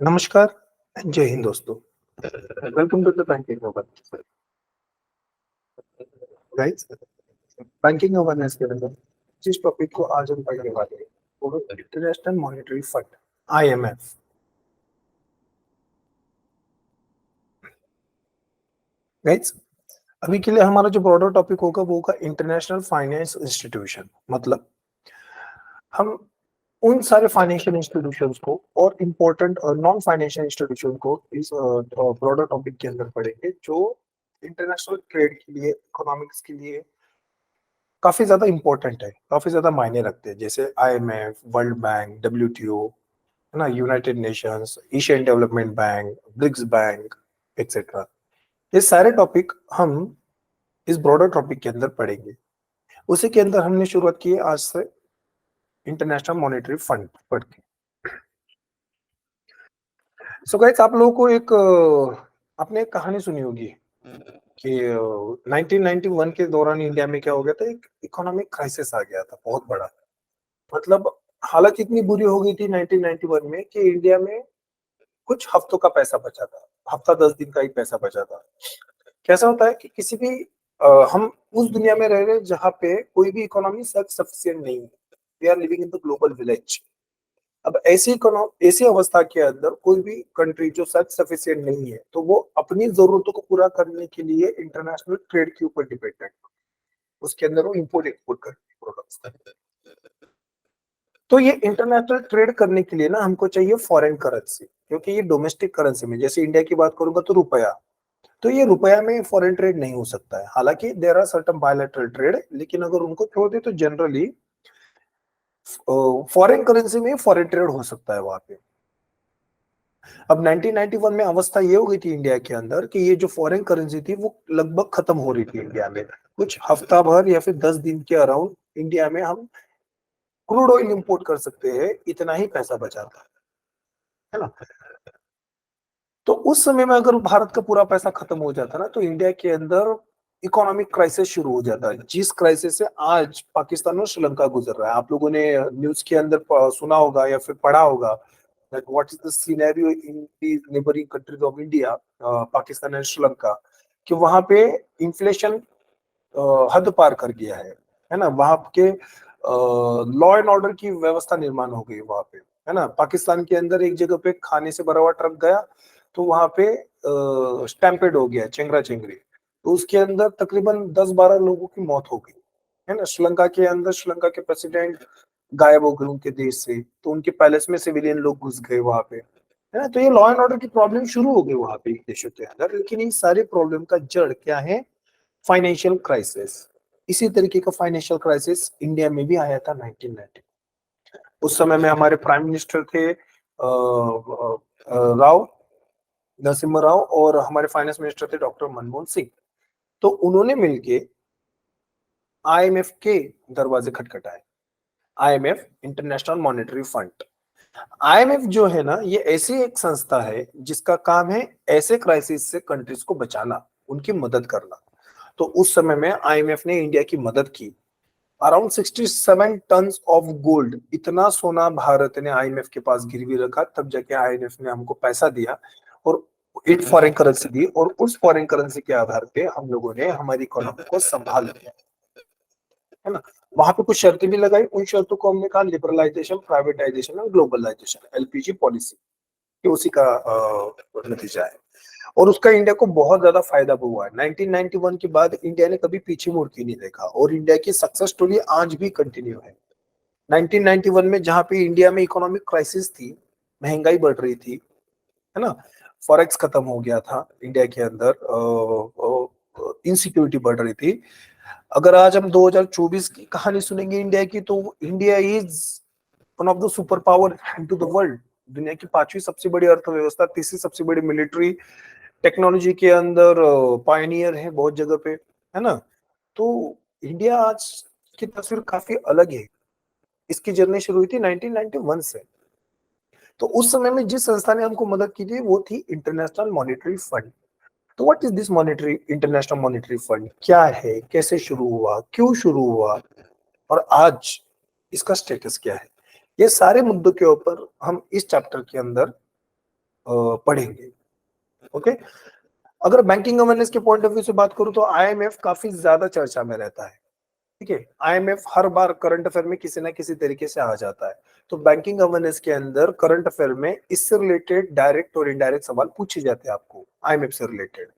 नमस्कार, जय हिंद दोस्तों। Welcome to the banking awareness guys. Banking awareness के अंदर जिस टॉपिक को आज हम पढ़ने वाले हैं वो है international monetary fund IMF। Guys, अभी के लिए हमारा जो ब्रॉडर टॉपिक होगा वो होगा इंटरनेशनल फाइनेंस इंस्टीट्यूशन। मतलब हम उन सारे फाइनेंशियल इंस्टीट्यूशंस को और इम्पोर्टेंट नॉन फाइनेंशियल इंस्टीट्यूशन को इस ब्रॉडर टॉपिक के अंदर पढ़ेंगे जो इंटरनेशनल ट्रेड के लिए, इकोनॉमिक्स के लिए काफ़ी ज़्यादा इम्पोर्टेंट है, काफ़ी ज़्यादा मायने रखते हैं। जैसे IMF, वर्ल्ड बैंक, WTO, है ना, United Nations, Asian Development Bank, BRICS bank, etcetera. ये सारे टॉपिक हम इस ब्रॉडर टॉपिक के अंदर पढ़ेंगे। उसी के अंदर हमने शुरुआत की है आज से इंटरनेशनल मॉनेटरी फंड पढ़ के। सो गाइस, आप लोगों को एक आपने एक कहानी सुनी होगी कि 1991 के दौरान इंडिया में क्या हो गया था, एक इकोनॉमिक क्राइसिस आ गया था बहुत बड़ा। मतलब हालत इतनी बुरी हो गई थी 1991 में कि इंडिया में कुछ हफ्तों का पैसा बचा था, हफ्ता 10 दिन का ही पैसा बचा था। कैसा होता है कि किसी भी हम उस दुनिया में रह रहे हैं जहाँ पे कोई भी इकोनॉमी सेल्फ सफिशिएंट नहीं है। We are living in the global village. अब ऐसी अवस्था के अंदर कोई भी कंट्री जो सेल्फ सफिशिएंट नहीं है तो वो अपनी जरूरतों को पूरा करने के लिए इंटरनेशनल ट्रेड के ऊपर डिपेंडेंट, उसके अंदर वो इम्पोर्ट एक्सपोर्ट करती है प्रोडक्ट्स। तो ये इंटरनेशनल ट्रेड करने के लिए ना हमको चाहिए फॉरेन करेंसी, क्योंकि ये डोमेस्टिक करेंसी में, जैसे इंडिया की बात करूंगा तो रुपया, तो ये रुपया में फॉरेन ट्रेड नहीं हो सकता है। हालांकि there are certain bilateral trade, लेकिन अगर उनको छोड़ दे तो जनरली फॉरेन करेंसी में फॉरेन ट्रेड हो सकता है वहां पे। अब 1991 में अवस्था ये हो गई थी इंडिया के अंदर कि ये जो फॉरेन करेंसी थी वो लगभग खत्म हो रही थी इंडिया में। कुछ हफ्ता भर या फिर 10 दिन के अराउंड इंडिया में हम क्रूड ऑयल इंपोर्ट कर सकते हैं, इतना ही पैसा बचा था, है ना। तो उस समय में अगर भारत का पूरा पैसा खत्म हो जाता ना तो इंडिया के अंदर इकोनॉमिक क्राइसिस शुरू हो जाता है, जिस क्राइसिस से आज पाकिस्तान और श्रीलंका गुजर रहा है। आप लोगों ने न्यूज के अंदर सुना होगा या फिर पढ़ा होगा that what is the scenario in the neighbouring countries of India, Pakistan and Sri Lanka, कि वहां पे इन्फ्लेशन हद पार कर गया है ना। वहां के लॉ एंड ऑर्डर की व्यवस्था निर्माण हो गई वहां पे, है ना। पाकिस्तान के अंदर एक जगह पे खाने से भरा हुआ ट्रक गया तो वहां पे स्टैम्पेड हो गया, चेंगरा चेंगरी, तो उसके अंदर तकरीबन 10-12 लोगों की मौत हो गई, है ना। श्रीलंका के अंदर श्रीलंका के प्रेसिडेंट गायब हो गए उनके देश से, तो उनके पैलेस में सिविलियन लोग घुस गए वहां पे, है ना। तो ये लॉ एंड ऑर्डर की प्रॉब्लम शुरू हो गई वहां पे देशों के अंदर। लेकिन इन सारे प्रॉब्लम का जड़ क्या है? Financial crisis. इसी तरीके का फाइनेंशियल क्राइसिस इंडिया में भी आया था 1990। उस समय में हमारे प्राइम मिनिस्टर थे राव नरसिम्हा राव, और हमारे फाइनेंस मिनिस्टर थे डॉक्टर मनमोहन सिंह। तो उन्होंने मिलके IMF के दरवाजे खटखटाए। IMF, international monetary fund. IMF जो है ना, ये ऐसी एक संस्था है जिसका काम है ऐसे क्राइसिस से कंट्रीज को बचाना, उनकी मदद करना। तो उस समय में IMF ने इंडिया की मदद की। अराउंड 67 टन ऑफ गोल्ड, इतना सोना भारत ने IMF के पास गिरवी रखा, तब जाके IMF ने हमको पैसा दिया और एक फॉरेन करेंसी दी, और उस फॉरेन करेंसी के आधार पे हम लोगों ने हमारी इकोनॉमी को संभाल लिया, है ना। वहां पे कुछ शर्तें भी लगाई, उन शर्तों को हमने कहा लिबरलाइजेशन, प्राइवेटाइजेशन और ग्लोबलाइजेशन, LPG पॉलिसी, ये उसी का नतीजा है। और उसका इंडिया को बहुत ज्यादा फायदा हुआ है। 1991 के बाद इंडिया ने कभी पीछे मुड़ के नहीं देखा, और इंडिया की सक्सेस स्टोरी आज भी कंटिन्यू है। 1991 में जहां पे इंडिया में इकोनॉमिक क्राइसिस थी, महंगाई बढ़ रही थी, है ना, फॉरेक्स खत्म हो गया था इंडिया के अंदर, इनसिक्योरिटी बढ़ रही थी। अगर आज हम 2024 की कहानी सुनेंगे इंडिया की, तो India is one of the super power into the world. दुनिया की 5वीं सबसे बड़ी अर्थव्यवस्था, 3री सबसे बड़ी मिलिट्री, टेक्नोलॉजी के अंदर पायनियर है बहुत जगह पे, है ना। तो इंडिया आज की तस्वीर काफी अलग है। इसकी जर्नी शुरू हुई थी 1991 से। तो उस समय में जिस संस्था ने हमको मदद की थी वो थी इंटरनेशनल मॉनेटरी फंड। तो what is this monetary international monetary fund, क्या है, कैसे शुरू हुआ, क्यों शुरू हुआ, और आज इसका स्टेटस क्या है? ये सारे मुद्दों के ऊपर हम इस चैप्टर के अंदर पढ़ेंगे। ओके, अगर बैंकिंग गवर्नेंस के पॉइंट ऑफ व्यू से बात करूं तो आईएमएफ काफी ज्यादा चर्चा में रहता है। ठीक है, आईएमएफ हर बार करंट अफेयर में किसी ना किसी तरीके से आ जाता है। तो बैंकिंग गवर्नेंस के अंदर करंट अफेयर में इससे रिलेटेड डायरेक्ट और इनडायरेक्ट सवाल पूछे जाते हैं आपको आईएमएफ से रिलेटेड।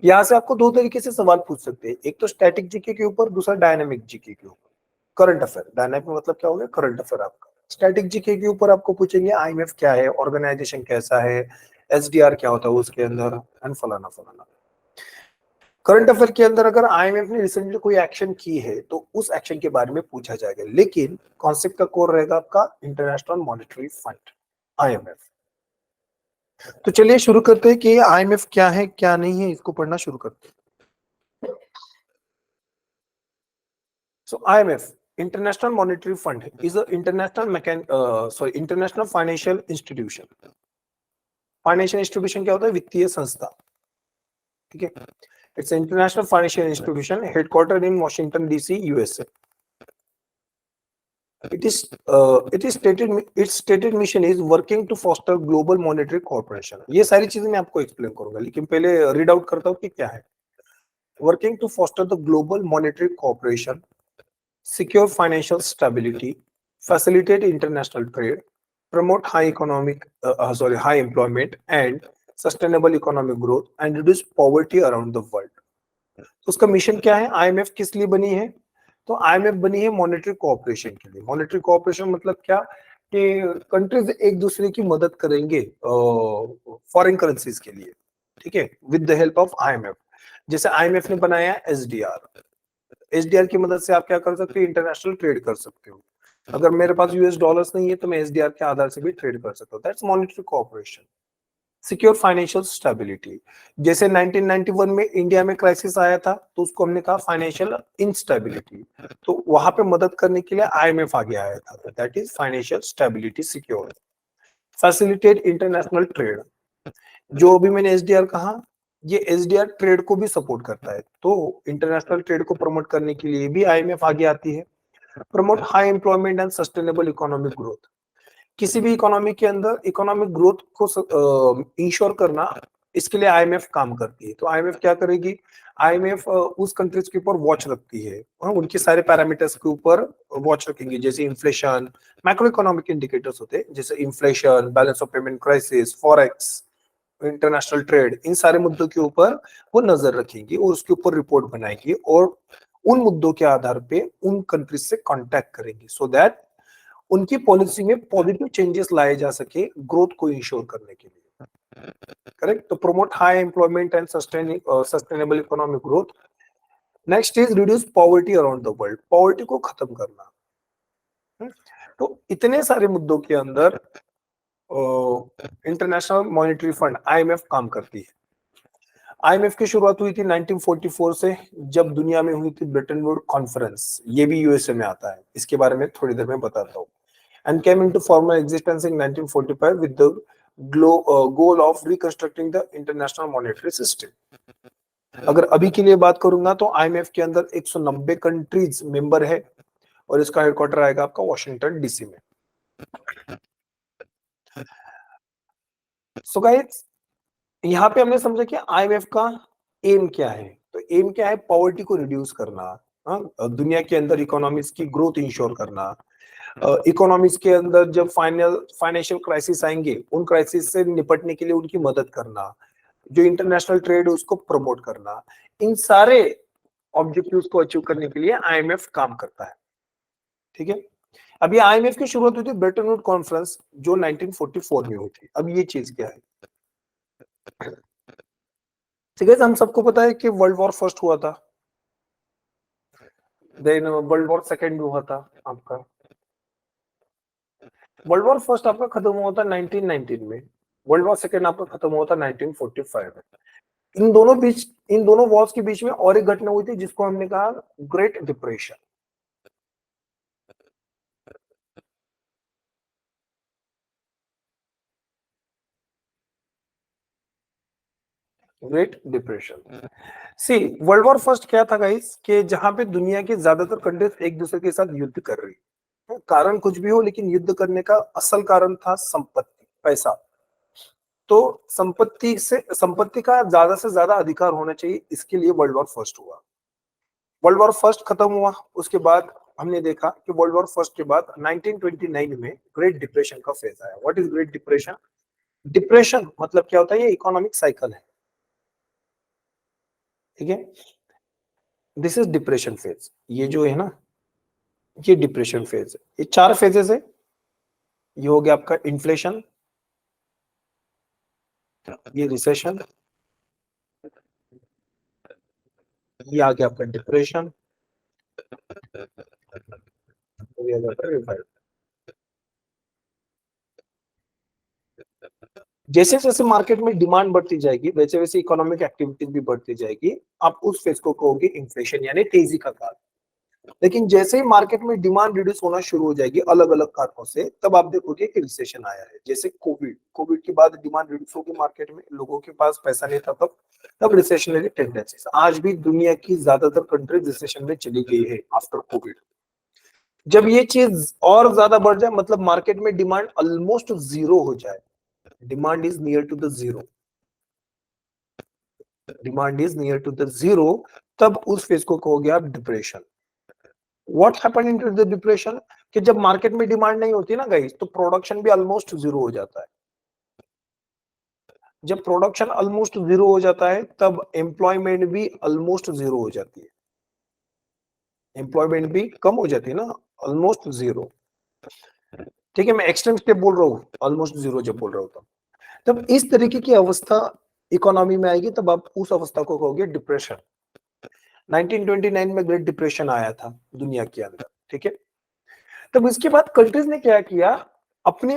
यहाँ से आपको दो तरीके से सवाल पूछ सकते हैं, एक तो स्टैटिक जीके के ऊपर, दूसरा डायनामिक जीके के ऊपर। करंट अफेयर, डायनामिक मतलब क्या हो गया, करंट अफेयर आपका। स्टैटिक जीके के ऊपर आपको पूछेंगे आईएमएफ क्या है, ऑर्गेनाइजेशन कैसा है, एसडीआर क्या होता है उसके अंदर, एंड फलाना फलाना। करंट अफेयर के अंदर अगर आईएमएफ ने रिसेंटली कोई एक्शन की है तो उस एक्शन के बारे में पूछा जाएगा, लेकिन कॉन्सेप्ट का कोर रहेगा आपका इंटरनेशनल मॉनेटरी फंड, आईएमएफ। तो चलिए शुरू करते हैं कि आईएमएफ क्या है क्या नहीं है, इसको पढ़ना शुरू करते हैं। So IMF, International Monetary Fund, is an international financial institution. Financial institution क्या होता है, वित्तीय संस्था। ठीक है, it's international financial institution headquartered in Washington DC, USA. It is stated its stated mission is working to foster global monetary cooperation. ये सारी चीजें मैं आपको एक्सप्लेन करूंगा, लेकिन पहले रीड आउट करता हूँ कि क्या है। Working to foster the global monetary cooperation, secure financial stability, facilitate international trade, promote high employment and sustainable economic growth, and reduce poverty around the world. तो उसका मिशन क्या है, आईएमएफ किस लिए बनी है? तो आईएमएफ बनी है मॉनेटरी कोऑपरेशन के लिए। मॉनेटरी कोऑपरेशन मतलब क्या, कि कंट्रीज एक दूसरे की मदद करेंगे फॉरेन करेंसीज के लिए। ठीक है, with the help of IMF. जैसे आईएमएफ ने बनाया एसडीआर, एसडीआर की मदद से आप क्या कर सकते हो, इंटरनेशनल ट्रेड कर सकते हो। अगर मेरे पास यूएस डॉलर्स नहीं है तो मैं एसडीआर के आधार से भी ट्रेड कर सकता हूँ। That's monetary cooperation. Secure financial stability, जैसे 1991 में इंडिया में क्राइसिस आया था तो उसको हमने कहा फाइनेंशियल इंस्टेबिलिटी, तो वहां पे मदद करने के लिए आईएमएफ आगे आया था। That is financial stability secure. Facilitate international trade, जो अभी मैंने एसडीआर कहा, ये एसडीआर ट्रेड को भी सपोर्ट करता है, तो इंटरनेशनल ट्रेड को प्रमोट करने के लिए भी आईएमएफ आगे आती है। Promote high employment and sustainable economic growth, किसी भी इकोनॉमी के अंदर इकोनॉमिक ग्रोथ को इंश्योर करना, इसके लिए आईएमएफ काम करती है। तो आईएमएफ क्या करेगी, आईएमएफ उस कंट्रीज के ऊपर वॉच रखती है, उनके सारे पैरामीटर्स के ऊपर वॉच रखेंगे, जैसे इन्फ्लेशन, मैक्रो इकोनॉमिक इंडिकेटर्स होते हैं जैसे inflation, balance of payment crisis, forex, international trade, इन सारे मुद्दों के ऊपर वो नजर रखेंगी और उसके ऊपर रिपोर्ट बनाएंगी और उन मुद्दों के आधार पे उन कंट्रीज से कांटेक्ट करेंगी, सो दैट उनकी पॉलिसी में पॉजिटिव चेंजेस लाए जा सके ग्रोथ को इंश्योर करने के लिए। करेक्ट, तो promote high employment and sustainable economic growth. Next is reduce poverty around the world, poverty को खत्म करना। तो इतने सारे मुद्दों के अंदर इंटरनेशनल मॉनेटरी फंड आईएमएफ काम करती है। आईएमएफ की शुरुआत हुई थी 1944 से, जब दुनिया में हुई थी ब्रेटन वुड कॉन्फ्रेंस, ये भी यूएसए में आता है, इसके बारे में थोड़ी देर में बताता हूँ। And came into formal existence in 1945 with the goal of reconstructing the international monetary system. अगर अभी के लिए बात करूंगा तो आईएमएफ के अंदर 190 कंट्रीज मेंबर है और इसका हेडक्वार्टर आएगा आपका वॉशिंगटन डीसी में। सो गाइस, यहाँ पे हमने समझा कि आईएमएफ का एम क्या है। तो एम क्या है, पॉवर्टी को रिड्यूस करना, दुनिया के अंदर इकोनॉमिक्स की ग्रोथ इंश्योर करना, इकोनॉमिक्स के अंदर जब फाइनेंशियल क्राइसिस आएंगे उन क्राइसिस से निपटने के लिए उनकी मदद करना, जो इंटरनेशनल ट्रेड है उसको प्रमोट करना, इन सारे ऑब्जेक्टिव्स को अचीव करने के लिए आईएमएफ काम करता है। ठीक है, अब ये आईएमएफ की शुरुआत हुई थी ब्रेटन वुड कॉन्फ्रेंस जो 1944 में हुई थी। अब ये चीज क्या है, ठीक है, हम सबको पता है कि वर्ल्ड वॉर फर्स्ट हुआ था, देन वर्ल्ड वॉर सेकेंड भी हुआ था आपका। वर्ल्ड वॉर फर्स्ट आपका खत्म हुआ था 1919 में, वर्ल्ड वॉर सेकेंड आपका खत्म हुआ था 1945 में। इन दोनों वॉर्स के बीच में और एक घटना हुई थी जिसको हमने कहा ग्रेट डिप्रेशन। ग्रेट डिप्रेशन, सी वर्ल्ड वॉर फर्स्ट क्या था गाइस, कि जहां पे दुनिया के ज्यादातर कंट्रीज एक दूसरे के साथ युद्ध कर रही, तो कारण कुछ भी हो लेकिन युद्ध करने का असल कारण था संपत्ति, पैसा। तो संपत्ति का ज्यादा से ज्यादा अधिकार होना चाहिए, इसके लिए वर्ल्ड वॉर फर्स्ट हुआ। वर्ल्ड वॉर फर्स्ट खत्म हुआ, उसके बाद हमने देखा कि वर्ल्ड वॉर फर्स्ट के बाद 1929 में ग्रेट डिप्रेशन का फेज आया। What is great depression? Depression मतलब क्या होता है? ये इकोनॉमिक साइकिल है, ठीक है। This is depression phase. ये जो है ना, ये डिप्रेशन फेज है। ये 4 फेजेस है। ये हो गया आपका इन्फ्लेशन, ये रिसेशन, ये आ गया आपका डिप्रेशन, ये आ गया आपका रिवाइवल। जैसे जैसे मार्केट में डिमांड बढ़ती जाएगी, वैसे वैसे इकोनॉमिक एक्टिविटीज भी बढ़ती जाएगी। आप उस फेज को कहोगे इन्फ्लेशन यानी तेजी का काल। लेकिन जैसे ही मार्केट में डिमांड रिड्यूस होना शुरू हो जाएगी अलग अलग कारणों से, तब आप देखोगे कि रिसेशन आया है। जैसे कोविड, कोविड के बाद डिमांड रिड्यूस होगी मार्केट में, लोगों के पास पैसा नहीं था, तब रिसेशनरी टेंडेंसीज। आज भी दुनिया की ज्यादातर कंट्रीज रिसेशन में चली गई है आफ्टर कोविड। जब ये चीज और ज्यादा बढ़ जाए, मतलब मार्केट में डिमांड ऑलमोस्ट जीरो हो जाए, demand is near to the zero, demand is near to the zero, तब उस फेज को कहोगे आप depression. What happened in the depression? कि जब मार्केट में डिमांड नहीं होती ना गाइस, तो प्रोडक्शन भी ऑलमोस्ट जीरो हो जाता है। जब प्रोडक्शन ऑलमोस्ट जीरो हो जाता है, तब एम्प्लॉयमेंट भी ऑलमोस्ट जीरो हो जाती है। एम्प्लॉयमेंट भी कम हो जाती है ना, ऑलमोस्ट जीरो। ठीक है, मैं एक्सट्रीम स्टेप बोल रहा हूँ, ऑलमोस्ट जीरो जब बोल रहा हूँ तब इस तरीके की अवस्था इकोनॉमी में आएगी, तब आप उस अवस्था को कहोगे डिप्रेशन। 1929 में ग्रेट डिप्रेशन आया था दुनिया के अंदर, ठीक है। तब इसके बाद कंट्रीज ने क्या किया? अपने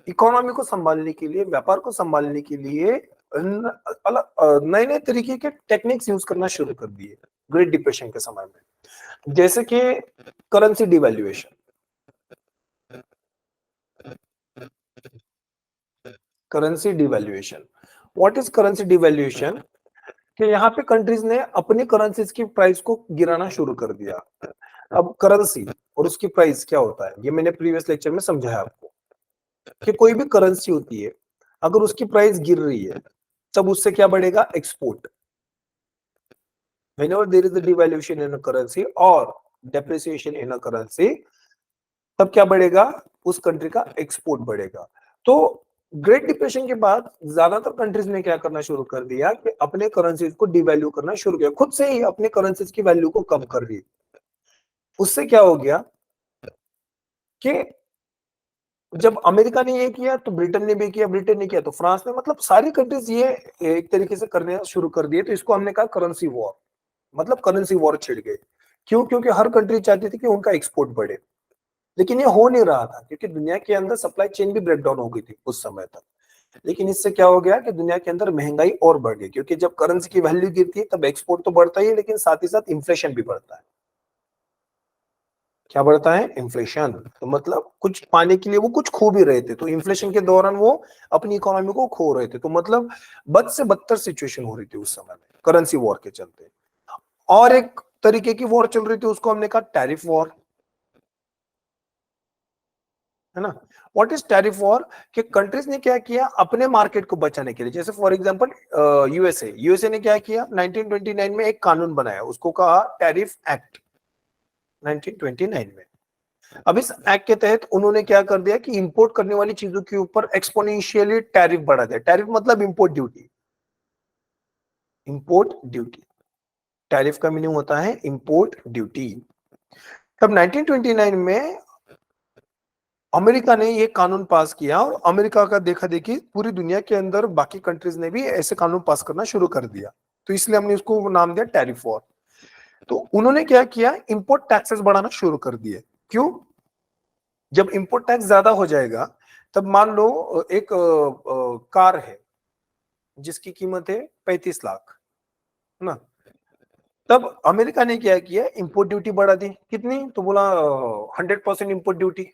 इकोनॉमी को संभालने के लिए, व्यापार को संभालने के लिए नए नए तरीके के टेक्निक्स यूज करना शुरू कर दिए ग्रेट डिप्रेशन के समय में। जैसे कि currency devaluation. Currency devaluation, what is currency devaluation? कि यहाँ पे कंट्रीज ने अपनी करेंसीज की प्राइस को गिराना शुरू कर दिया। अब करेंसी और उसकी प्राइस क्या होता है, ये मैंने प्रीवियस लेक्चर में समझाया आपको कि कोई भी करेंसी होती है, अगर उसकी प्राइस गिर रही है, तब उससे क्या बढ़ेगा? Export. whenever there is a devaluation in a currency or depreciation in a currency, तब क्या बढ़ेगा? उस कंट्री का एक्सपोर्ट बढ़ेगा। तो ग्रेट डिप्रेशन के बाद ज्यादातर कंट्रीज ने क्या करना शुरू कर दिया कि अपने करेंसीज को डिवैल्यू करना शुरू किया, खुद से ही अपने करेंसीज की वैल्यू को कम कर रही। उससे क्या हो गया कि जब अमेरिका ने ये किया तो ब्रिटेन ने भी किया, ब्रिटेन ने किया तो फ्रांस ने, मतलब सारी कंट्रीज ये एक तरीके से करने शुरू कर दिए। तो इसको हमने कहा करेंसी वॉर, मतलब करेंसी वॉर छिड़ गई। क्यों? क्योंकि हर कंट्री चाहती थी कि उनका एक्सपोर्ट बढ़े, लेकिन ये हो नहीं रहा था क्योंकि दुनिया के अंदर सप्लाई चेन भी ब्रेक डाउन हो गई थी उस समय तक। लेकिन इससे क्या हो गया कि दुनिया के अंदर महंगाई और बढ़ गई, क्योंकि जब करेंसी की वैल्यू गिरती है तब एक्सपोर्ट तो बढ़ता ही है, लेकिन साथ ही साथ इन्फ्लेशन भी बढ़ता है। क्या बढ़ता है? इन्फ्लेशन। तो मतलब कुछ पाने के लिए वो कुछ खो भी रहे थे, तो इन्फ्लेशन के दौरान वो अपनी इकोनॉमी को खो रहे थे। तो मतलब बद से बदतर सिचुएशन हो रही थी उस समय में करेंसी वॉर के चलते। और एक तरीके की वॉर चल रही थी, उसको हमने कहा टैरिफ वॉर, है ना। What is tariff war? कि कंट्रीज ने क्या किया अपने मार्केट को बचाने के लिए, जैसे फॉर एग्जांपल यूएसए ने क्या किया? 1929 में एक कानून बनाया, उसको कहा टैरिफ एक्ट, 1929 में। अब इस एक्ट के तहत उन्होंने क्या कर दिया कि इंपोर्ट करने वाली चीजों के ऊपर एक्सपोनेंशियली टैरिफ बढ़ा दिया। टैरिफ मतलब import duty, import duty. Tariff का मीनिंग होता है इंपोर्ट ड्यूटी। तब 1929 में अमेरिका ने ये कानून पास किया, और अमेरिका का देखा देखी पूरी दुनिया के अंदर बाकी कंट्रीज ने भी ऐसे कानून पास करना शुरू कर दिया। तो इसलिए हमने उसको नाम दिया टैरिफ वॉर। तो उन्होंने क्या किया? इंपोर्ट टैक्सेस बढ़ाना शुरू कर दिए। क्यों? जब इंपोर्ट टैक्स ज्यादा हो जाएगा, तब मान लो एक कार है जिसकी कीमत है 35 लाख, है ना। तब अमेरिका ने क्या किया? इंपोर्ट ड्यूटी बढ़ा दी। कितनी? तो बोला 100% इंपोर्ट ड्यूटी।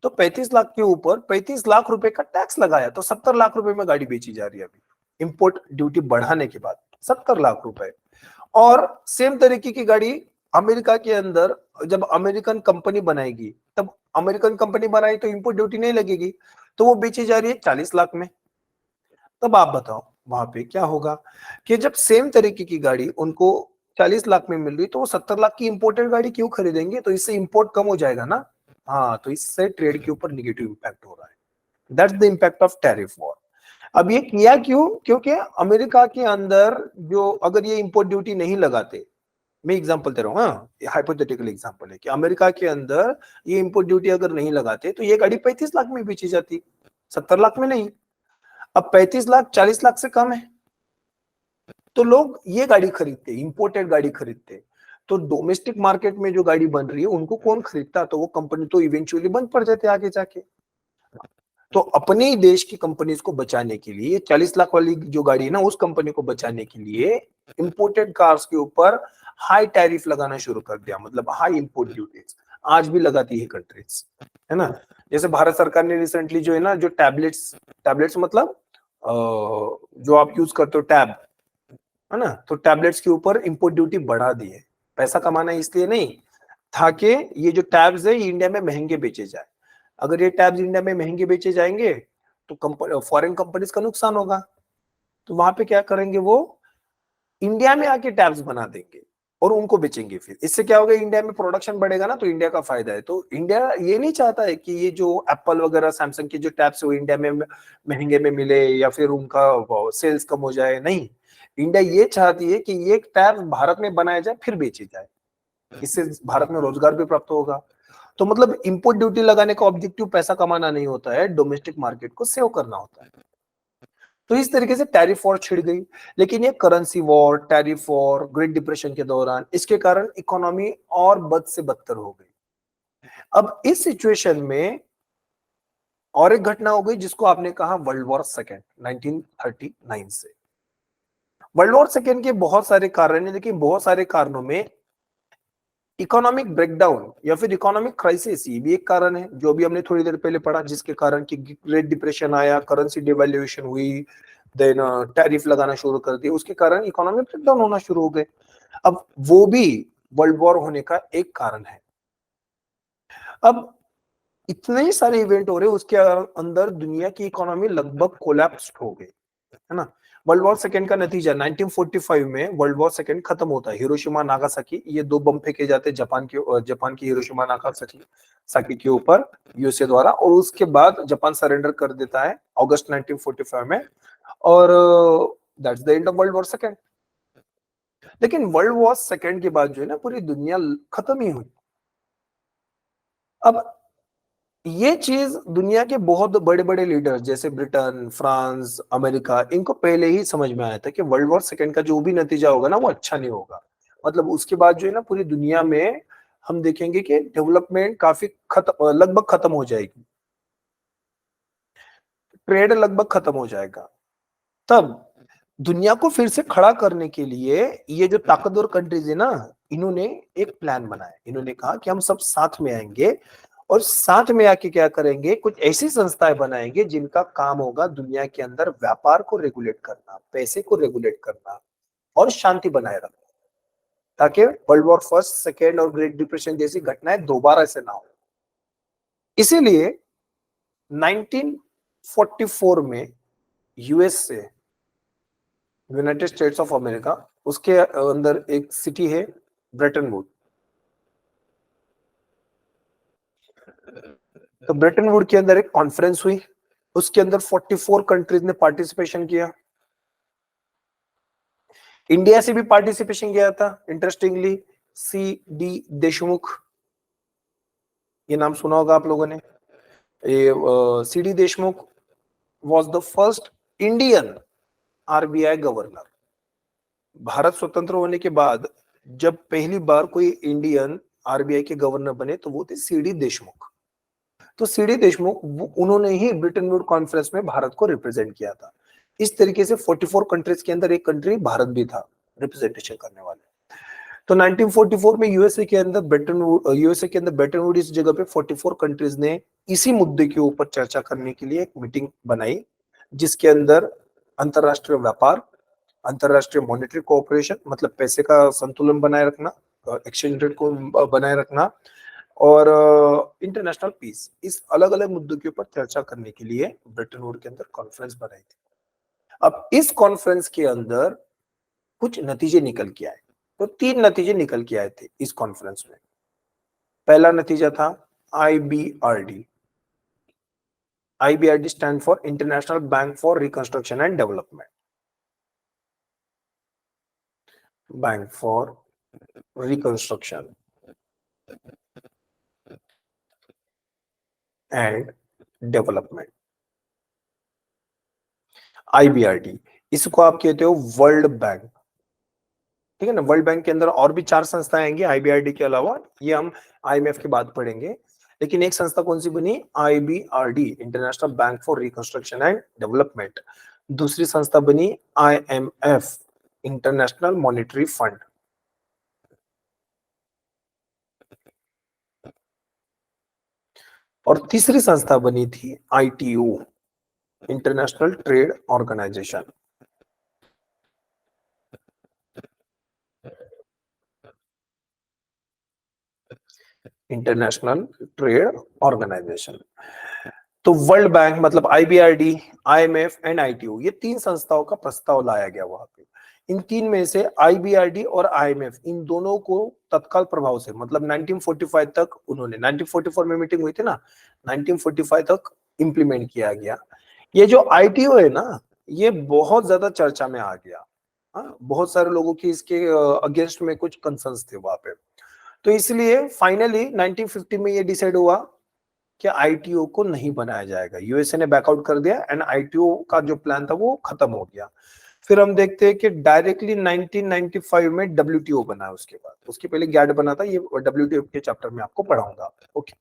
तो 35 लाख के ऊपर 35 लाख रुपए का टैक्स लगाया, तो 70 लाख रुपए में गाड़ी बेची जा रही है अभी इंपोर्ट ड्यूटी बढ़ाने के बाद, 70 लाख रुपए। और सेम तरीके की गाड़ी अमेरिका के अंदर जब अमेरिकन कंपनी बनाएगी, तब अमेरिकन कंपनी बनाई तो इंपोर्ट ड्यूटी नहीं लगेगी, तो वो बेची जा रही है 40 लाख में। तब आप बताओ वहां पे क्या होगा कि जब सेम तरीके की गाड़ी उनको 40 लाख में मिल रही तो वो 70 लाख की इंपोर्टेड गाड़ी क्यों खरीदेंगे? तो इससे इंपोर्ट कम हो जाएगा ना। हाँ, तो इससे ट्रेड के ऊपर निगेटिव इंपैक्ट हो रहा है। That's the impact of tariff war. अब ये किया क्यों? क्योंकि अमेरिका के अंदर जो अगर ये इंपोर्ट ड्यूटी नहीं लगाते, मैं एग्जांपल दे रहा हूँ, हाँ, हाइपोथेटिकल एग्जांपल है कि अमेरिका के अंदर ये इंपोर्ट ड्यूटी अगर नहीं लगाते तो ये गाड़ी 35 लाख में बेची जाती, 70 लाख में नहीं। अब 35 लाख 40 लाख से कम है, तो लोग ये गाड़ी खरीदते, इंपोर्टेड गाड़ी खरीदते। तो डोमेस्टिक मार्केट में जो गाड़ी बन रही है उनको कौन खरीदता? तो वो कंपनी तो इवेंचुअली बंद पड़ जाते आगे जाके। तो अपने ही देश की कंपनीज को बचाने के लिए 40 लाख वाली जो गाड़ी है ना, उस कंपनी को बचाने के लिए इंपोर्टेड कार्स के ऊपर हाई टैरिफ लगाना शुरू कर दिया, मतलब हाई इंपोर्ट ड्यूटीज आज भी लगाती है कंट्रीज, है ना। जैसे भारत सरकार ने रिसेंटली जो है ना, जो टैबलेट्स टैबलेट्स मतलब जो आप यूज करते हो टैब, है ना, तो टैबलेट्स के ऊपर इंपोर्ट ड्यूटी बढ़ा दी है। पैसा कमाना इसलिए नहीं था कि ये जो टैब्स है ये इंडिया में महंगे बेचे जाए। अगर ये टैब्स इंडिया में महंगे बेचे जाएंगे तो फॉरेन कंपनीज का नुकसान होगा। तो वहां पे क्या करेंगे, वो इंडिया में आके टैब्स बना देंगे और उनको बेचेंगे। फिर इससे क्या होगा, इंडिया में प्रोडक्शन बढ़ेगा ना, तो इंडिया का फायदा है। तो इंडिया ये नहीं चाहता है कि ये जो एप्पल वगैरह सैमसंग के जो टैब्स है वो इंडिया में महंगे में मिले या फिर उनका सेल्स कम हो जाए, नहीं। इंडिया ये चाहती है कि ये टैब भारत में बनाया जाए फिर बेची जाए, इससे भारत में रोजगार भी प्राप्त होगा। तो मतलब इंपोर्ट ड्यूटी लगाने का ऑब्जेक्टिव पैसा कमाना नहीं होता है, डोमेस्टिक मार्केट को सेव करना होता है। तो इस तरीके से टैरिफ वॉर छिड़ गई। लेकिन ये currency war, tariff war, great depression के दौरान इसके कारण इकोनॉमी और बद से बदतर हो गई। अब इस सिचुएशन में और एक घटना हो गई जिसको आपने कहा वर्ल्ड वॉर सेकेंड, 1939 से। वर्ल्ड वॉर सेकेंड के बहुत सारे कारण हैं, लेकिन बहुत सारे कारणों में इकोनॉमिक ब्रेकडाउन या फिर इकोनॉमिक क्राइसिस ये भी एक कारण है, जो भी हमने थोड़ी देर पहले पढ़ा, जिसके कारण कि ग्रेट डिप्रेशन आया, करेंसी डिवैल्यूएशन हुई, देन टैरिफ लगाना शुरू कर दिया, उसके कारण इकोनॉमिक ब्रेकडाउन होना शुरू हो गए। अब वो भी वर्ल्ड वॉर होने का एक कारण है। अब इतने ही सारे इवेंट हो रहे, उसके अंदर दुनिया की इकोनॉमी लगभग कोलैप्स हो गई, है ना। वर्ल्ड वॉर सेकेंड का नतीजा 1945 में वर्ल्ड वॉर सेकेंड खत्म होता है। हिरोशिमा नागासाकी, ये दो बम फेंके जाते हैं जापान की हिरोशिमा नागासाकी के ऊपर यूएसए द्वारा, और उसके बाद जापान सरेंडर कर देता है अगस्त 1945 में, और that's the end of world war second. लेकिन वर्ल्ड वॉर सेकेंड के बाद जो है ना, पूरी दुनिया खत्म ही हुई। अब ये चीज दुनिया के बहुत बड़े बड़े लीडर्स जैसे ब्रिटेन, फ्रांस, अमेरिका, इनको पहले ही समझ में आया था कि वर्ल्ड वॉर सेकेंड का जो भी नतीजा होगा ना, वो अच्छा नहीं होगा। मतलब उसके बाद जो है ना, पूरी दुनिया में हम देखेंगे कि डेवलपमेंट काफी लगभग खत्म हो जाएगी, ट्रेड लगभग खत्म हो जाएगा। तब दुनिया को फिर से खड़ा करने के लिए ये जो ताकतवर कंट्रीज है ना, इन्होंने एक प्लान बनाया। इन्होंने कहा कि हम सब साथ में आएंगे और साथ में आके क्या करेंगे, कुछ ऐसी संस्थाएं बनाएंगे जिनका काम होगा दुनिया के अंदर व्यापार को रेगुलेट करना, पैसे को रेगुलेट करना और शांति बनाए रखना, ताकि वर्ल्ड वॉर फर्स्ट, सेकेंड और ग्रेट डिप्रेशन जैसी घटनाएं दोबारा से ना हो। इसीलिए 1944 में यूएस से, यूनाइटेड स्टेट्स ऑफ अमेरिका, उसके अंदर एक सिटी है ब्रेटन वुड। तो ब्रेटन वुड के अंदर एक कॉन्फ्रेंस हुई, उसके अंदर 44 कंट्रीज ने पार्टिसिपेशन किया। इंडिया से भी पार्टिसिपेशन किया था इंटरेस्टिंगली, सी डी देशमुख, ये नाम सुना होगा आप लोगों ने। ये C D Deshmukh was the first Indian RBI governor. Bharat स्वतंत्र होने के बाद जब पहली बार कोई इंडियन आरबीआई के गवर्नर बने तो वो थे सी डी देशमुख। तो सी डी देशमुख उन्होंने ही ब्रिटेन वुड कॉन्फ्रेंस में भारत को रिप्रेजेंट किया था। इस तरीके से 44 कंट्रीज के अंदर एक कंट्री भारत भी था रिप्रेजेंटेशन करने वाले। तो 1944 में यूएसए के अंदर ब्रेटन वुड इस जगह पे 44 कंट्रीज ने इसी मुद्दे के ऊपर चर्चा करने के लिए एक मीटिंग बनाई, जिसके अंदर अंतरराष्ट्रीय व्यापार, अंतरराष्ट्रीय मॉनेटरी कोऑपरेशन मतलब पैसे का संतुलन बनाए रखना, एक्सचेंज रेट को बनाए रखना, और इंटरनेशनल पीस, इस अलग अलग मुद्दों के ऊपर चर्चा करने के लिए ब्रिटेन वुड के अंदर कॉन्फ्रेंस बनाई थी। अब इस कॉन्फ्रेंस के अंदर कुछ नतीजे निकल के आए, तो 3 नतीजे निकल के आए थे इस कॉन्फ्रेंस में। पहला नतीजा था IBRD। IBRD stand for international bank for reconstruction and development, bank for reconstruction and development, IBRD। इसको आप कहते हो वर्ल्ड बैंक, ठीक है ना। वर्ल्ड बैंक के अंदर और भी 4 संस्थाएं आएंगी IBRD के अलावा, ये हम IMF के बाद पढ़ेंगे। लेकिन एक संस्था कौन सी बनी, IBRD, international bank for reconstruction and development. दूसरी संस्था बनी IMF, इंटरनेशनल मॉनेटरी फंड। और तीसरी संस्था बनी थी ITO, International Trade Organization. International Trade Organization. तो वर्ल्ड बैंक मतलब IBRD, IMF एंड ITO, ये 3 संस्थाओं का प्रस्ताव लाया गया वहां पे। इन 3 में से IBRD और IMF, इन दोनों को तत्काल प्रभाव से, मतलब 1945 तक उन्होंने, 1944 में मीटिंग हुई थी ना, 1945 तक इंप्लीमेंट किया गया। ये जो ITO है ना, ये बहुत ज्यादा चर्चा में आ गया। हाँ, बहुत सारे लोगों की इसके अगेंस्ट में कुछ कंसर्न्स थे वहां पे। तो इसलिए फाइनली 1950 में ये डिसाइड हुआ कि ITO को नहीं बनाया जाएगा। यूएसए ने बैकआउट कर दिया एंड ITO का जो प्लान था वो खत्म हो गया। फिर हम देखते हैं कि डायरेक्टली 1995 में WTO बना है। उसके बाद, उसके पहले गैड बना था, ये WTO के चैप्टर में आपको पढ़ाऊंगा। ओके,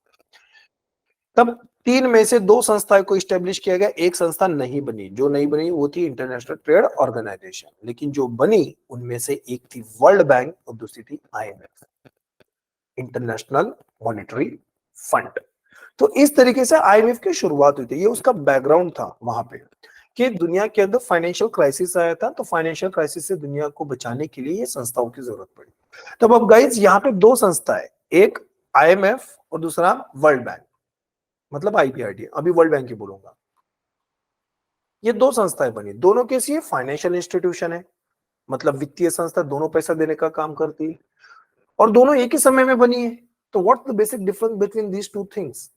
तब 3 में से 2 संस्थाएं को स्टेब्लिश किया गया, एक संस्था नहीं बनी। जो नहीं बनी वो थी इंटरनेशनल ट्रेड ऑर्गेनाइजेशन, लेकिन जो बनी उनमें से एक थी वर्ल्ड बैंक और दूसरी थी IMF, इंटरनेशनल मॉनेटरी फंड। तो इस तरीके से IMF की शुरुआत हुई थी। ये उसका बैकग्राउंड था वहां पे कि दुनिया के अंदर फाइनेंशियल क्राइसिस आया था, तो फाइनेंशियल क्राइसिस से दुनिया को बचाने के लिए ये संस्थाओं की जरूरत पड़ी। तब अब गाइज यहाँ पे 2 संस्थाएं, एक IMF और दूसरा वर्ल्ड बैंक, मतलब IBRD, अभी वर्ल्ड बैंक ही बोलूंगा। ये 2 संस्थाएं बनी, दोनों कैसी है, फाइनेंशियल इंस्टीट्यूशन है, मतलब वित्तीय संस्था, दोनों पैसा देने का काम करती है, और दोनों एक ही समय में बनी है। तो what's the basic difference between these two things.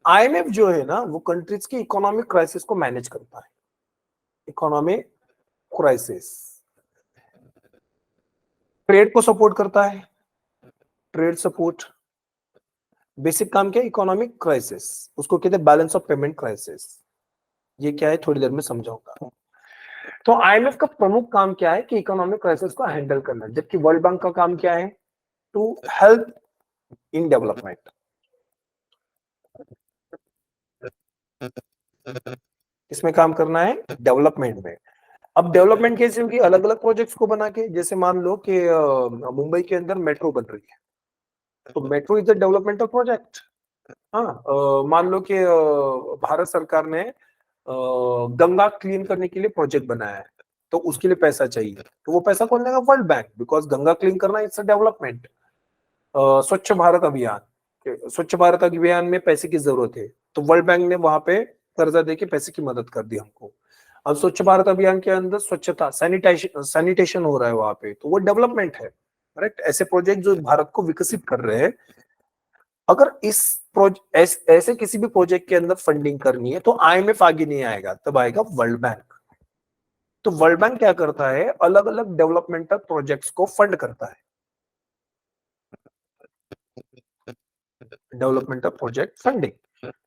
IMF जो है ना, वो कंट्रीज की इकोनॉमिक क्राइसिस को मैनेज करता है। इकोनॉमिक क्राइसिस, ट्रेड को सपोर्ट करता है, ट्रेड सपोर्ट। बेसिक काम क्या है, इकोनॉमिक क्राइसिस, उसको कहते हैं बैलेंस ऑफ पेमेंट क्राइसिस। ये क्या है थोड़ी देर में समझाऊंगा। तो IMF का प्रमुख काम क्या है कि इकोनॉमिक क्राइसिस को हैंडल करना, जबकि वर्ल्ड बैंक का काम क्या है, टू हेल्प इन डेवलपमेंट। इसमें काम करना है डेवलपमेंट में। अब डेवलपमेंट कैसे होगी, अलग अलग प्रोजेक्ट्स को बना के। जैसे मान लो कि मुंबई के अंदर मेट्रो बन रही है, तो metro is a developmental project. हाँ, मान लो कि भारत सरकार ने गंगा क्लीन करने के लिए प्रोजेक्ट बनाया है, तो उसके लिए पैसा चाहिए, तो वो पैसा कौन देगा, world bank, because Ganga clean करना इट्स अ डेवलपमेंट। स्वच्छ भारत अभियान, स्वच्छ भारत अभियान में पैसे की जरूरत है, तो वर्ल्ड बैंक ने वहां पे कर्जा देके पैसे की मदद कर दी हमको। अब स्वच्छ भारत अभियान के अंदर स्वच्छता, सैनिटेशन हो रहा है वहां पे, तो वो डेवलपमेंट है। करेक्ट, ऐसे प्रोजेक्ट जो भारत को विकसित कर रहे हैं। अगर इस ऐसे किसी भी प्रोजेक्ट के अंदर फंडिंग करनी है, तो IMF आगे नहीं आएगा, तब आएगा वर्ल्ड बैंक। तो वर्ल्ड बैंक क्या करता है, अलग अलग डेवलपमेंटल प्रोजेक्ट्स को फंड करता है। डेवलपमेंटल प्रोजेक्ट फंडिंग,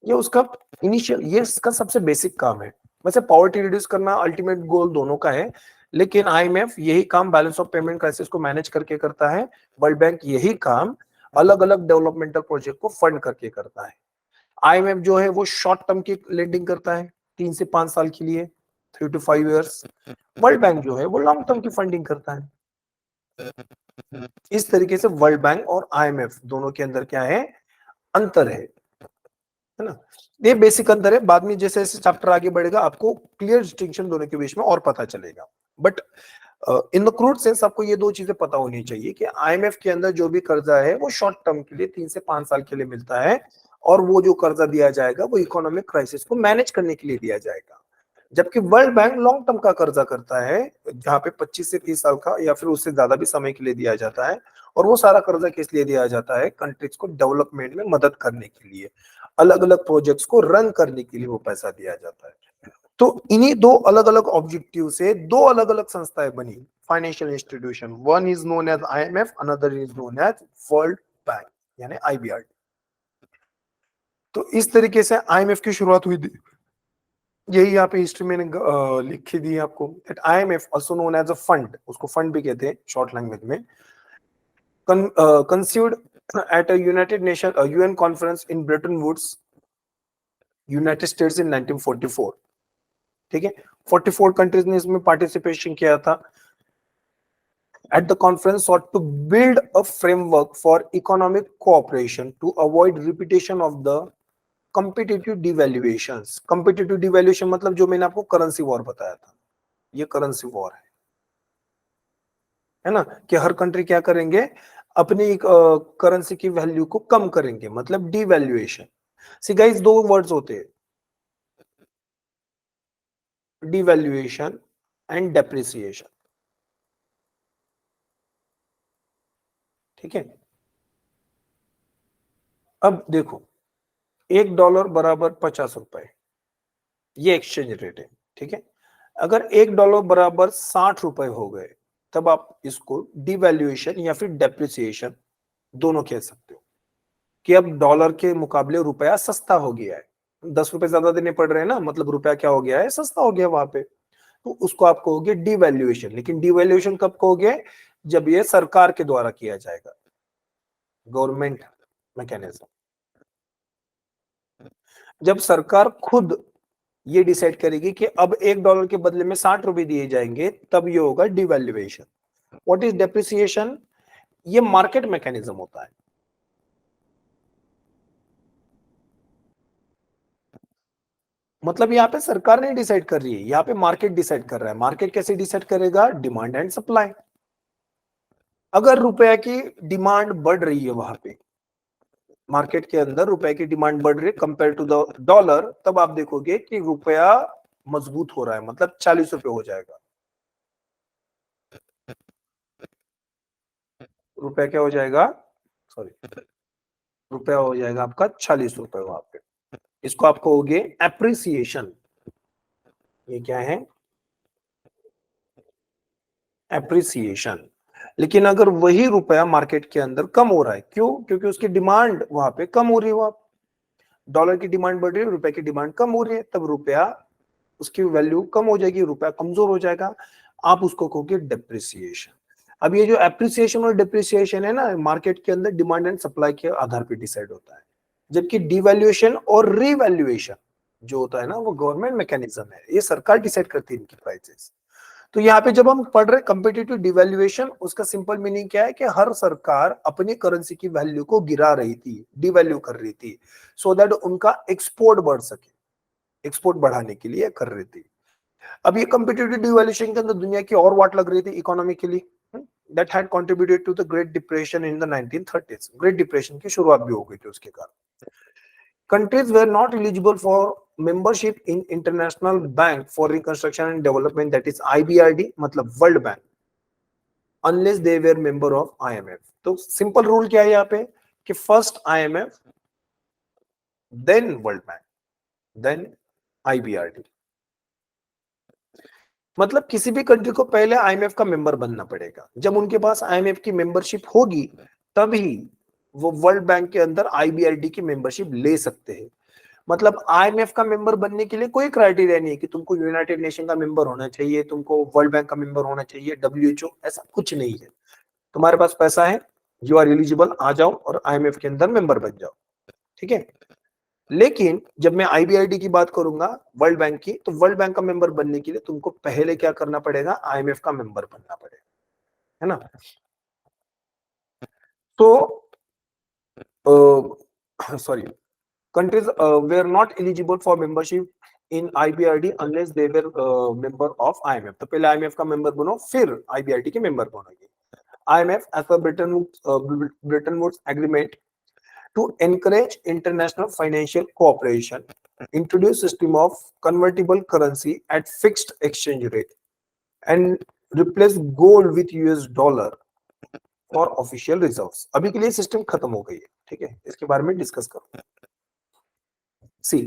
ये उसका इनिशियल, ये इसका सबसे बेसिक काम है। वैसे पॉवर्टी रिड्यूस करना अल्टीमेट गोल दोनों का है, लेकिन IMF यही काम बैलेंस ऑफ पेमेंट क्राइसिस को मैनेज करके करता है। वर्ल्ड बैंक यही काम अलग अलग डेवलपमेंटल प्रोजेक्ट को फंड करके करता है। IMF जो है वो शॉर्ट टर्म की लेंडिंग करता है, 3 से 5 साल के लिए, 3 to 5 years। वर्ल्ड बैंक जो है वो लॉन्ग टर्म की फंडिंग करता है। इस तरीके से वर्ल्ड बैंक और IMF दोनों के अंदर क्या है, अंतर है ना। ये बेसिक अंतर है, बाद में जैसे जैसे चैप्टर आगे बढ़ेगा आपको क्लियर डिस्टिंक्शन दोनों के बीच में और पता चलेगा। But in the crude sense आपको ये दो चीजें पता होनी चाहिए कि आईएमएफ के अंदर जो भी कर्जा है वो शॉर्ट टर्म के लिए 3 से 5 साल के लिए मिलता है, और वो जो कर्जा दिया जाएगा वो इकोनॉमिक क्राइसिस को मैनेज करने के लिए दिया जाएगा। जबकि वर्ल्ड बैंक लॉन्ग टर्म का कर्जा करता है, जहां पे 25 से 30 साल का या फिर उससे ज्यादा भी समय के लिए दिया जाता है, और वो सारा कर्जा किस लिए दिया जाता है, कंट्रीज को डेवलपमेंट में मदद करने के लिए, अलग अलग प्रोजेक्ट्स को रन करने के लिए वो पैसा दिया जाता है। तो इन्हीं दो अलग अलग ऑब्जेक्टिव से दो अलग अलग संस्थाएं बनी, financial institution, one is known as IMF, another is known as World Bank, यानी आईबीआरडी। तो इस तरीके से आईएमएफ की शुरुआत हुई थी। यही यहाँ पे हिस्ट्री में लिखी दी है आपको, that IMF also known as a fund, उसको फंड भी कहते हैं शॉर्ट लैंग्वेज में, conceived at a United Nations UN conference in Bretton Woods, United states in 1944। ठीक है, 44 कंट्रीज ने इसमें पार्टिसिपेशन किया था। At the conference sought to build a framework for economic cooperation to avoid repetition of the competitive devaluations। competitive devaluation मतलब जो मैंने आपको करेंसी वॉर बताया था, ये करेंसी वॉर है ना, कि हर कंट्री क्या करेंगे, अपनी करेंसी की वैल्यू को कम करेंगे, मतलब डिवैल्यूएशन। सी गाइस, दो वर्ड्स होते हैं, डिवैल्यूएशन एंड डेप्रिसिएशन। ठीक है, अब देखो, $1 बराबर 50 रुपए, ये एक्सचेंज रेट है। ठीक है, अगर $1 बराबर 60 रुपए हो गए, तब आप इसको डिवैल्यूएशन या फिर डेप्रिसिएशन दोनों कह सकते हो, कि अब डॉलर के मुकाबले रुपया सस्ता हो गया है, 10 रुपए ज्यादा देने पड़ रहे हैं ना, मतलब रुपया क्या हो गया है, सस्ता हो गया वहां पे, तो उसको आप कहोगे डिवैल्यूएशन। लेकिन डिवैल्यूएशन कब कहोगे, जब ये सरकार के द्वारा किया जाएगा, गवर्नमेंट मैकेनिज्म। जब सरकार खुद ये डिसाइड करेगी कि अब $1 के बदले में 60 रुपए दिए जाएंगे, तब ये होगा डिवैल्यूएशन। व्हाट इज डेप्रिसिएशन, ये मार्केट मैकेनिज्म होता है। मतलब यहाँ पे सरकार नहीं डिसाइड कर रही है, यहाँ पे मार्केट डिसाइड कर रहा है। मार्केट कैसे डिसाइड करेगा, डिमांड एंड सप्लाई। अगर रुपया की डिमांड बढ़ रही है, वहां पे मार्केट के अंदर रुपए की डिमांड बढ़ रही है कंपेयर टू द डॉलर, तब आप देखोगे कि रुपया मजबूत हो रहा है, मतलब 40 रुपए हो जाएगा। रुपया क्या हो जाएगा, सॉरी, रुपया हो जाएगा आपका 40 रुपए वहां पे। इसको आप कहोगे एप्रिसिएशन। ये क्या है, एप्रिसिएशन। लेकिन अगर वही रुपया मार्केट के अंदर कम हो रहा है, क्यों, क्योंकि उसकी डिमांड वहां पे कम हो रही है, वहां डॉलर की डिमांड बढ़ रही है, रुपए की डिमांड कम हो रही है, तब रुपया, उसकी वैल्यू कम हो जाएगी, रुपया कमजोर हो जाएगा, आप उसको कहोगे डेप्रिसिएशन। अब ये जो एप्रिसिएशन और डिप्रिसिएशन है ना, मार्केट के अंदर डिमांड एंड सप्लाई के आधार पर डिसाइड होता है। जबकि डिवैल्यूएशन और रिवैल्यूएशन जो होता है ना, वो गवर्नमेंट मैकेनिज्म है, ये सरकार डिसाइड करती है इनकी प्राइसेस। तो यहाँ पे जब हम पढ़ रहे कंपिटिटिव डिवैल्यूएशन, उसका सिंपल मीनिंग क्या है कि हर सरकार अपनी करेंसी की वैल्यू को गिरा रही थी, डिवैल्यू कर रही थी, सो दैट उनका एक्सपोर्ट बढ़ सके, एक्सपोर्ट बढ़ाने के लिए कर रही थी। अब ये कंपिटिटिव डिवैल्यूएशन के अंदर दुनिया की और वाट लग रही थी economically, that had contributed to the Great Depression in the 1930s। Great Depression की शुरुआत भी हो गई थी उसके कारण। Countries were not eligible for membership in International Bank for Reconstruction and Development, that is IBRD, मतलब World Bank, unless they were member of IMF। तो सिंपल रूल क्या है यहाँ पे, कि first IMF, then World Bank, then IBRD। मतलब किसी भी कंट्री को पहले IMF का मेंबर बनना पड़ेगा, जब उनके पास IMF की मेंबरशिप होगी, तभी वो वर्ल्ड बैंक के अंदर IBRD की मेंबरशिप ले सकते हैं। मतलब आईएमएफ का मेंबर बनने के लिए कोई क्राइटेरिया नहीं है कि तुमको यूनाइटेड नेशन का मेंबर होना चाहिए, तुमको वर्ल्ड बैंक का मेंबर होना चाहिए, डब्ल्यूएचओ, ऐसा कुछ नहीं है। तुम्हारे पास पैसा है, यू आर एलिजिबल, आ जाओ और आईएमएफ के अंदर मेंबर बन जाओ। ठीक है, लेकिन जब मैं आईबीआईडी की बात करूंगा, वर्ल्ड बैंक की, तो वर्ल्ड बैंक का मेंबर बनने के लिए तुमको पहले क्या करना पड़ेगा, आईएमएफ का मेंबर बनना पड़ेगा, है ना। तो sorry, countries were not eligible for membership in IBRD unless they were member of IMF। तो पहले IMF का मेंबर बनो, फिर IBRD के मेंबर बनोगे। IMF as per Bretton Woods agreement to encourage international financial cooperation, introduce system of convertible currency at fixed exchange rate and replace gold with US dollar for official reserves। अभी के लिए system खत्म हो गई है, ठीक है, इसके बारे में डिस्कस करो। सी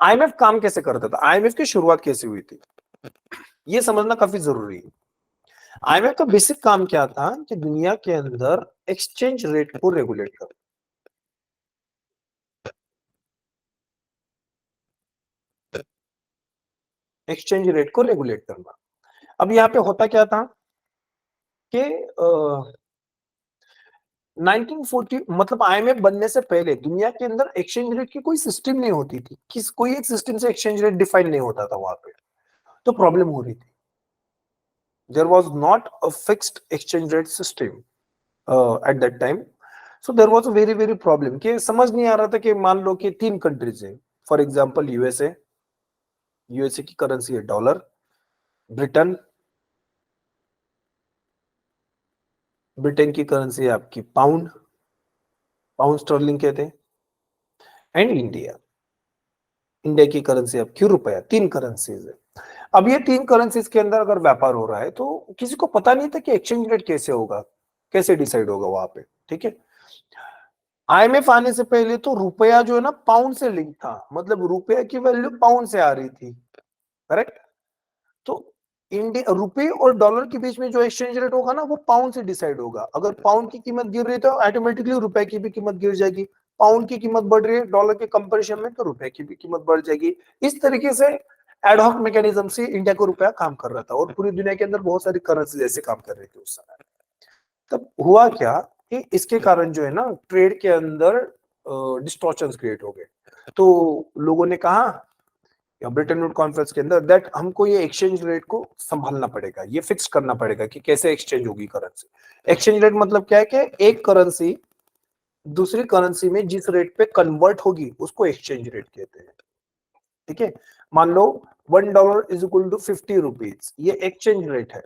IMF काम कैसे करता था, IMF की शुरुआत कैसे हुई थी, ये समझना काफी जरूरी है। IMF का बेसिक काम क्या था कि दुनिया के अंदर एक्सचेंज रेट को रेगुलेट करना। एक्सचेंज रेट को रेगुलेट करना। अब यहाँ पे होता क्या था कि 1940 मतलब IMF बनने से पहले दुनिया के अंदर एक्सचेंज रेट की कोई सिस्टम नहीं होती थी, किस कोई एक सिस्टम से एक्सचेंज रेट डिफाइन नहीं होता था वहां पे, तो प्रॉब्लम हो रही थी। There was not a fixed exchange rate system at that time, so there was a very very problem कि समझ नहीं आ रहा था कि मान लो कि 3 कंट्रीज है, फॉर एग्जांपल यूएसए की करेंसी है डॉलर, ब्रिटेन की करेंसी है आपकी पाउंड, पाउंड स्टर्लिंग कहते हैं, एंड इंडिया की करेंसी आपकी रुपया। 3 करेंसीज है। अब ये 3 करेंसीज के अंदर अगर व्यापार हो रहा है तो किसी को पता नहीं था कि एक्सचेंज रेट कैसे होगा, कैसे डिसाइड होगा वहां पे, ठीक है। IMF आने से पहले तो रुपया जो है ना पाउंड से लिंक था, मतलब रुपया की वैल्यू पाउंड से आ रही थी, करेक्ट। तो इंडिया रुपये और डॉलर के बीच में जो एक्सचेंज रेट होगा ना वो पाउंड से डिसाइड होगा। अगर पाउंड की कीमत गिर रही है तो ऑटोमेटिकली रुपए की भी कीमत गिर जाएगी, पाउंड की कीमत बढ़ रही है डॉलर के कंपैरिजन में तो रुपए की भी कीमत बढ़ जाएगी। इस तरीके से एडहॉक मैकेनिज्म से इंडिया को रुपया काम कर रहा था और पूरी दुनिया के अंदर बहुत सारी करेंसी ऐसे काम कर रही थी उस समय। तब हुआ क्या कि इसके कारण जो है ना ट्रेड के अंदर डिस्टॉर्शंस क्रिएट हो गए। तो लोगों ने कहा या ब्रिटेन वुड कॉन्फ्रेंस के अंदर दैट हमको ये एक्सचेंज रेट को संभालना पड़ेगा, ये फिक्स करना पड़ेगा कि कैसे एक्सचेंज होगी करेंसी। एक्सचेंज रेट मतलब क्या है कि एक करेंसी दूसरी करेंसी में जिस रेट पे कन्वर्ट होगी उसको एक्सचेंज रेट कहते हैं, ठीक है। मान लो $1 इज इक्वल टू 50 रुपीज, ये एक्सचेंज रेट है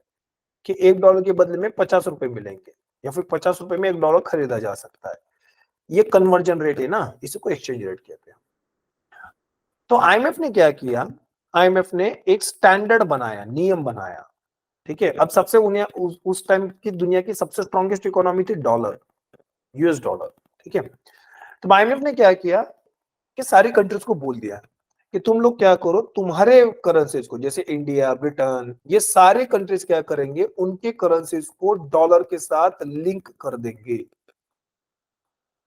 कि $1 के बदले में 50 रुपए मिलेंगे या फिर 50 रुपए में $1 खरीदा जा सकता है। ये कन्वर्जन रेट है ना, इसी को एक्सचेंज रेट कहते हैं। तो IMF ने क्या किया, IMF ने एक स्टैंडर्ड बनाया, नियम बनाया, ठीक है। अब सबसे उस टाइम की दुनिया की सबसे स्ट्रॉन्गेस्ट इकोनॉमी थी डॉलर, US डॉलर, ठीक है। तो IMF ने क्या किया कि सारी कंट्रीज को बोल दिया कि तुम लोग क्या करो, तुम्हारे करेंसीज को जैसे इंडिया, ब्रिटेन, ये सारे कंट्रीज क्या करेंगे, उनके करेंसीज को डॉलर के साथ लिंक कर देंगे।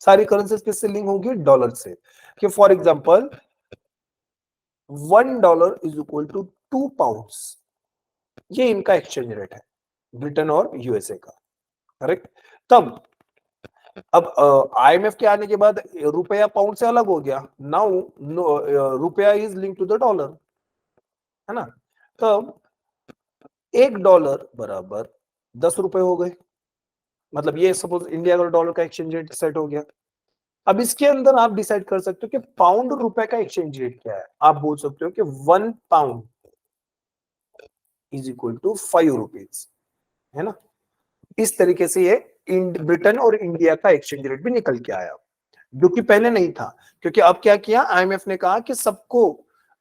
सारी करेंसीज किससे लिंक होंगी, डॉलर से। कि for example $1 is equal to 2 pounds, ये इनका एक्सचेंज रेट है ब्रिटेन और यूएसए का, करेक्ट। तब अब IMF के आने के बाद रुपया पाउंड से अलग हो गया, now rupaya is link to the dollar, है ना। तब $1 बराबर 10 रुपए हो गए, मतलब ये सपोज इंडिया और डॉलर का एक्सचेंज रेट सेट हो गया। अब इसके अंदर आप डिसाइड कर सकते हो कि पाउंड और रुपए का एक्सचेंज रेट क्या है। आप बोल सकते हो कि 1 pound is equal to 5 rupees, है ना। इस तरीके से ये ब्रिटेन और इंडिया का एक्सचेंज रेट भी निकल के आया, जो कि पहले नहीं था। क्योंकि अब क्या किया, IMF ने कहा कि सबको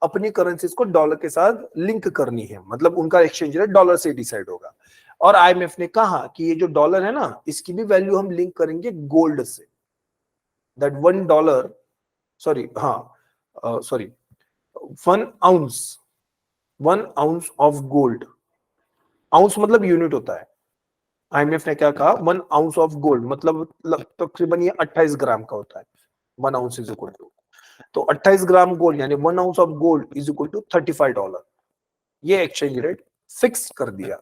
अपनी करेंसीज को डॉलर के साथ लिंक करनी है, मतलब उनका एक्सचेंज रेट डॉलर से डिसाइड होगा। और IMF ने कहा कि ये जो डॉलर है ना, इसकी भी वैल्यू हम लिंक करेंगे गोल्ड से, दैट $1, सॉरी हाँ sorry 1 ounce, 1 ounce of gold, ounce मतलब यूनिट होता है। IMF ने क्या कहा, 1 आउंस ऑफ गोल्ड मतलब तकरीबन ये 28 ग्राम का होता है, 1 आउंस इज इक्वल टू, तो 28 ग्राम गोल्ड यानी 1 ounce of gold is equal to $35। ये एक्सचेंज रेट फिक्स कर दिया।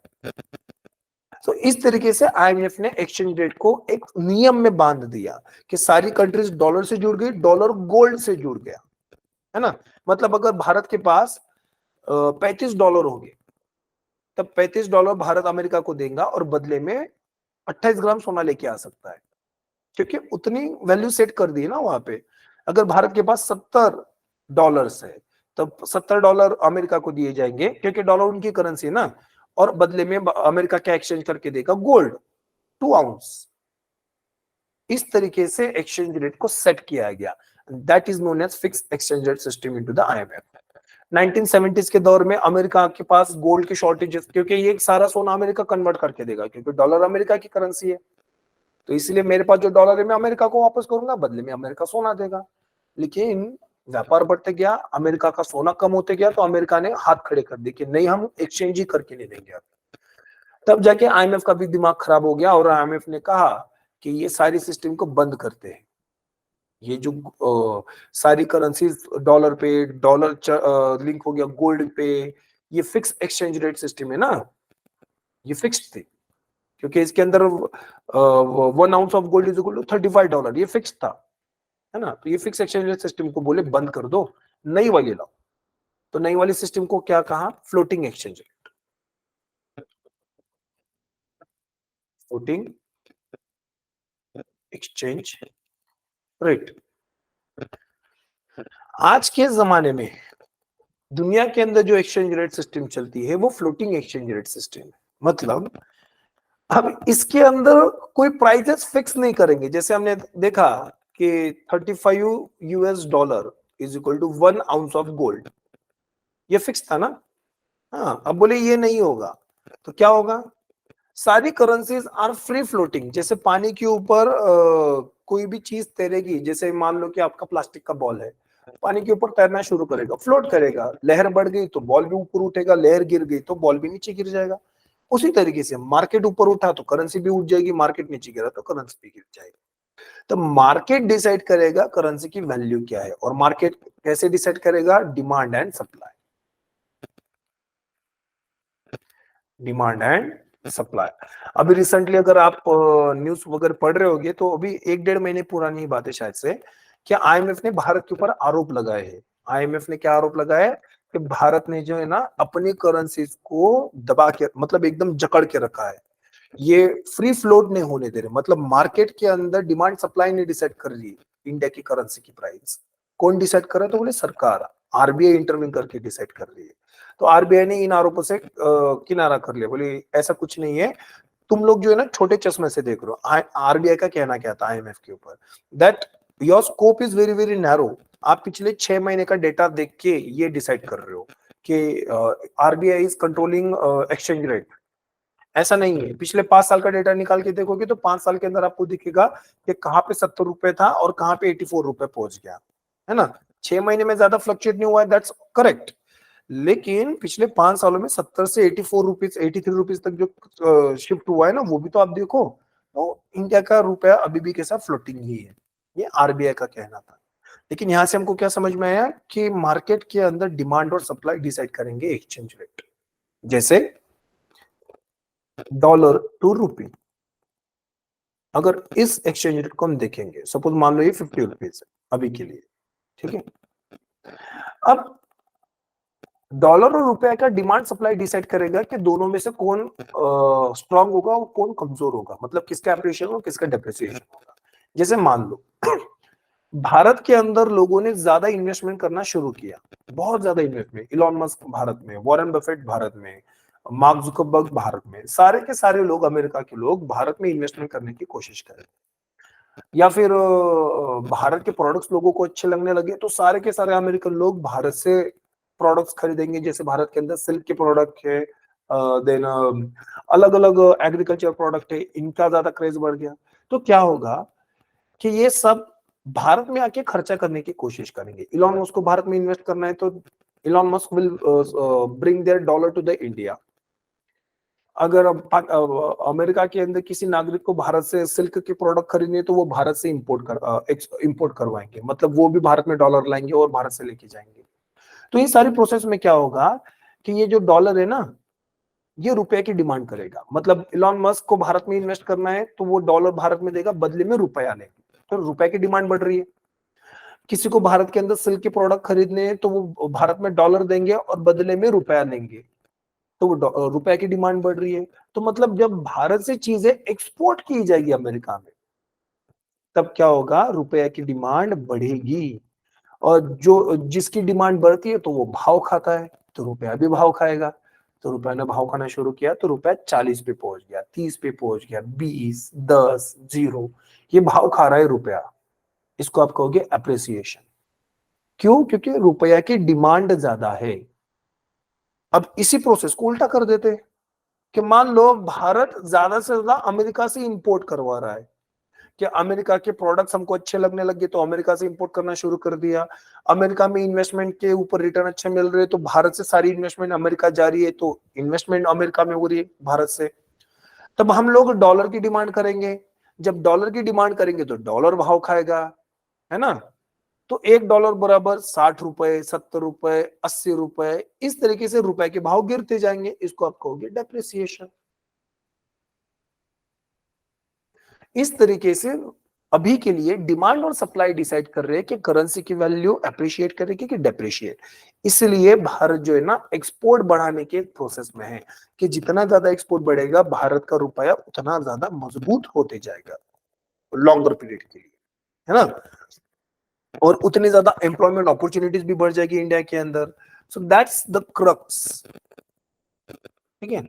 तो इस तरीके से IMF ने एक्सचेंज रेट को एक नियम में बांध दिया कि सारी कंट्रीज डॉलर से जुड़ गई, डॉलर गोल्ड से जुड़ गया, है ना। मतलब अगर भारत के पास $35 हो गए, तब $35 भारत अमेरिका को देगा और बदले में 28 ग्राम सोना लेके आ सकता है, क्योंकि उतनी वैल्यू सेट कर दी है ना वहां पे। अगर भारत के पास $70 है तब $70 अमेरिका को दिए जाएंगे क्योंकि डॉलर उनकी करेंसी है ना, और बदले में अमेरिका क्या एक्सचेंज करके देगा, गोल्ड 2 आउंस। इस तरीके से एक्सचेंज रेट को सेट किया गया, that is known as fix exchange rate system into the IMF. 1970s के दौर में अमेरिका के पास गोल्ड की शॉर्टेज, क्योंकि ये सारा सोना अमेरिका कन्वर्ट करके देगा, क्योंकि डॉलर अमेरिका की करेंसी है, तो इसलिए मेरे पास जो डॉलर है मैं अमेरिका को वापस करूंगा, बदले में अमेरिका सोना देगा। लेकिन व्यापार बढ़ते गया, अमेरिका का सोना कम होते गया, तो अमेरिका ने हाथ खड़े कर दिए कि नहीं, हम एक्सचेंज ही करके नहीं देंगे। तब जाके आईएमएफ का भी दिमाग खराब हो गया और आईएमएफ ने कहा कि ये सारी सिस्टम को बंद करते हैं। ये जो सारी करेंसीज डॉलर पे, डॉलर लिंक हो गया गोल्ड पे, ये फिक्स एक्सचेंज रेट सिस्टम है ना, ये फिक्स्ड थी, क्योंकि इसके अंदर 1 ounce of gold is equal to $35, ये फिक्स था, है ना। तो ये फिक्स एक्सचेंज रेट सिस्टम को बोले बंद कर दो, नई वाली लाओ। तो नई वाली सिस्टम को क्या कहा, floating exchange rate, floating exchange rate. आज के जमाने में दुनिया के अंदर जो एक्सचेंज रेट सिस्टम चलती है वो फ्लोटिंग एक्सचेंज रेट सिस्टम है। मतलब अब इसके अंदर कोई प्राइसेस फिक्स नहीं करेंगे। जैसे हमने देखा कि $35 is equal to 1 ounce of gold, ये फिक्स था ना। हाँ, अब बोले ये नहीं होगा, तो क्या होगा, सारी करेंसीज आर फ्री फ्लोटिंग। जैसे पानी के ऊपर कोई भी चीज तैरेगी, जैसे मान लो कि आपका प्लास्टिक का बॉल है, पानी के ऊपर तैरना शुरू करेगा, फ्लोट करेगा, लहर बढ़ गई तो बॉल भी ऊपर उठेगा, लहर गिर गई तो बॉल भी नीचे गिर जाएगा। उसी तरीके से मार्केट ऊपर उठा तो करेंसी भी उठ जाएगी, मार्केट नीचे गिरा तो करेंसी भी गिर जाएगी। तो मार्केट डिसाइड करेगा करेंसी की वैल्यू क्या है, और मार्केट कैसे डिसाइड करेगा, demand and supply, demand and supply. अभी रिसेंटली अगर आप न्यूज वगैरह पढ़ रहे होगे तो अभी 1-1.5 महीने पुरानी ही बात है शायद से, कि आईएमएफ ने भारत के ऊपर आरोप लगाए हैं। आईएमएफ ने क्या आरोप लगाया है कि भारत ने जो है ना अपनी करेंसीज को दबा के, मतलब एकदम जकड़ के रखा है, ये फ्री फ्लोट नहीं होने दे रहे। मतलब मार्केट के अंदर डिमांड सप्लाई नहीं डिसाइड कर रही इंडिया की करेंसी की प्राइस, कौन डिसाइड कर रहा है, तो बोले सरकार, आरबीआई इंटरव्यू करके डिसाइड कर रही है। तो आरबीआई ने इन आरोपों से किनारा कर लिया, बोले ऐसा कुछ नहीं है, तुम लोग जो है ना छोटे चश्मे से देख रहे हो। आरबीआई का कहना क्या था आईएमएफ के ऊपर, that your scope is very very narrow. आप पिछले 6 महीने का डेटा देख के ये डिसाइड कर रहे हो कि RBI is controlling exchange rate. ऐसा नहीं है, पिछले 5 साल का डेटा निकाल के देखोगे तो 5 साल के अंदर आपको दिखेगा कि कहाँ पे ₹70 था और कहाँ पे ₹84 पहुंच गया, है ना। 6 महीने में ज्यादा फ्लक्चुएट नहीं हुआ है, दैट्स करेक्ट। लेकिन पिछले 5 सालों में 70 से ₹84, ₹83 तक जो शिफ्ट हुआ है ना, वो भी तो आप देखो। तो इंडिया का रुपया अभी भी कैसा, फ्लोटिंग ही है, ये आरबीआई का कहना था। लेकिन यहां से हमको क्या समझ में आया कि मार्केट के अंदर डिमांड और सप्लाई डिसाइड करेंगे एक्सचेंज रेट। जैसे डॉलर टू रूपी, अगर इस एक्सचेंज रेट को हम देखेंगे, सपोज मान लो ये ₹50 है अभी के लिए, ठीक है। अब डॉलर और रुपए का डिमांड सप्लाई डिसाइड करेगा कि दोनों में से कौन स्ट्रांग होगा और कौन कमजोर होगा, मतलब किसका अप्रिशिएशन और किसका डेप्रिसिएशन होगा। जैसे मान लो भारत के अंदर लोगों ने ज्यादा इन्वेस्टमेंट करना शुरू किया, बहुत ज्यादा इन्वेस्टमेंट, इलॉन मस्क भारत में, वॉरेन बफेट भारत में, मार्क जुकरबर्ग भारत में, सारे के सारे लोग, अमेरिका के लोग भारत में इन्वेस्टमेंट करने की कोशिश करें। या फिर भारत के प्रोडक्ट्स लोगों को अच्छे लगने लगे तो सारे के सारे अमेरिकन लोग भारत से प्रोडक्ट्स खरीदेंगे। जैसे भारत के अंदर सिल्क के प्रोडक्ट है, देन अलग अलग एग्रीकल्चर प्रोडक्ट है, इनका ज्यादा क्रेज बढ़ गया। तो क्या होगा कि ये सब भारत में आके खर्चा करने की कोशिश करेंगे। इलॉन मस्क को भारत में इन्वेस्ट करना है तो Elon Musk will bring their dollar to the India. अगर अमेरिका के अंदर किसी नागरिक को भारत से सिल्क के प्रोडक्ट खरीदने तो वो भारत से इंपोर्ट करवाएंगे, मतलब वो भी भारत में डॉलर लाएंगे और भारत से लेके जाएंगे। तो ये सारी प्रोसेस में क्या होगा कि ये जो डॉलर है ना, ये रुपए की डिमांड करेगा। मतलब इलॉन मस्क को भारत में इन्वेस्ट करना है तो वो डॉलर भारत में देगा, बदले में रुपया लेगा, तो रुपए की डिमांड बढ़ रही है। किसी को भारत के अंदर सिल्क के प्रोडक्ट खरीदने हैं तो वो भारत में डॉलर देंगे और बदले में रुपया लेंगे, तो वो रुपए की डिमांड बढ़ रही है। तो मतलब जब भारत से चीजें एक्सपोर्ट की जाएगी अमेरिका में, तब क्या होगा, रुपए की डिमांड बढ़ेगी। और जो जिसकी डिमांड बढ़ती है तो वो भाव खाता है, तो रुपया भी भाव खाएगा। तो रुपया ने भाव खाना शुरू किया तो रुपया 40 पे पहुंच गया, 30 पे पहुंच गया, 20, 10, 0, ये भाव खा रहा है रुपया। इसको आप कहोगे अप्रिसिएशन। क्यों? क्योंकि रुपया की डिमांड ज्यादा है। अब इसी प्रोसेस को उल्टा कर देते हैं कि मान लो भारत ज्यादा से ज्यादा अमेरिका से इंपोर्ट करवा रहा है, कि अमेरिका के प्रोडक्ट्स हमको अच्छे लगने लगे तो अमेरिका से इंपोर्ट करना शुरू कर दिया। अमेरिका में इन्वेस्टमेंट के ऊपर रिटर्न अच्छे मिल रहे तो भारत से सारी इन्वेस्टमेंट अमेरिका जा रही है, तो इन्वेस्टमेंट अमेरिका में हो रही है भारत से। तब हम लोग डॉलर की डिमांड करेंगे। जब डॉलर की डिमांड करेंगे तो डॉलर भाव खाएगा, है ना। तो $1 बराबर 60 रुपए, 70 रुपए, 80 रुपए, इस तरीके से रुपए के भाव गिरते जाएंगे। इसको आप कहोगे डेप्रिसिएशन। इस तरीके से अभी के लिए डिमांड और सप्लाई डिसाइड कर रहे हैं कि करेंसी की वैल्यू अप्रिशिएट करेगी कि डेप्रिशिएट। इसलिए भारत जो है ना एक्सपोर्ट बढ़ाने के प्रोसेस में है कि जितना ज्यादा एक्सपोर्ट बढ़ेगा भारत का रुपया उतना ज्यादा मजबूत होते जाएगा लॉन्गर पीरियड के लिए, है ना। और उतनी ज्यादा एम्प्लॉयमेंट अपॉर्चुनिटीज भी बढ़ जाएगी इंडिया के अंदर। सो दैट्स द क्रक्स, ठीक है।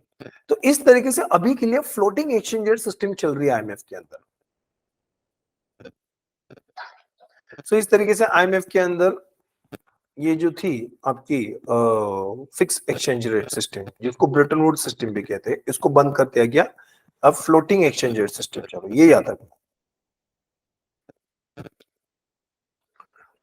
तो इस तरीके से अभी के लिए फ्लोटिंग एक्सचेंज रेट सिस्टम चल रही है आईएमएफ के अंदर। सो इस तरीके से आईएमएफ के अंदर ये जो थी आपकी फिक्स एक्सचेंज रेट सिस्टम, जिसको ब्रेटन वुड्स सिस्टम भी कहते हैं, इसको बंद कर दिया गया। अब फ्लोटिंग एक्सचेंज रेट सिस्टम चलो, ये याद रखना।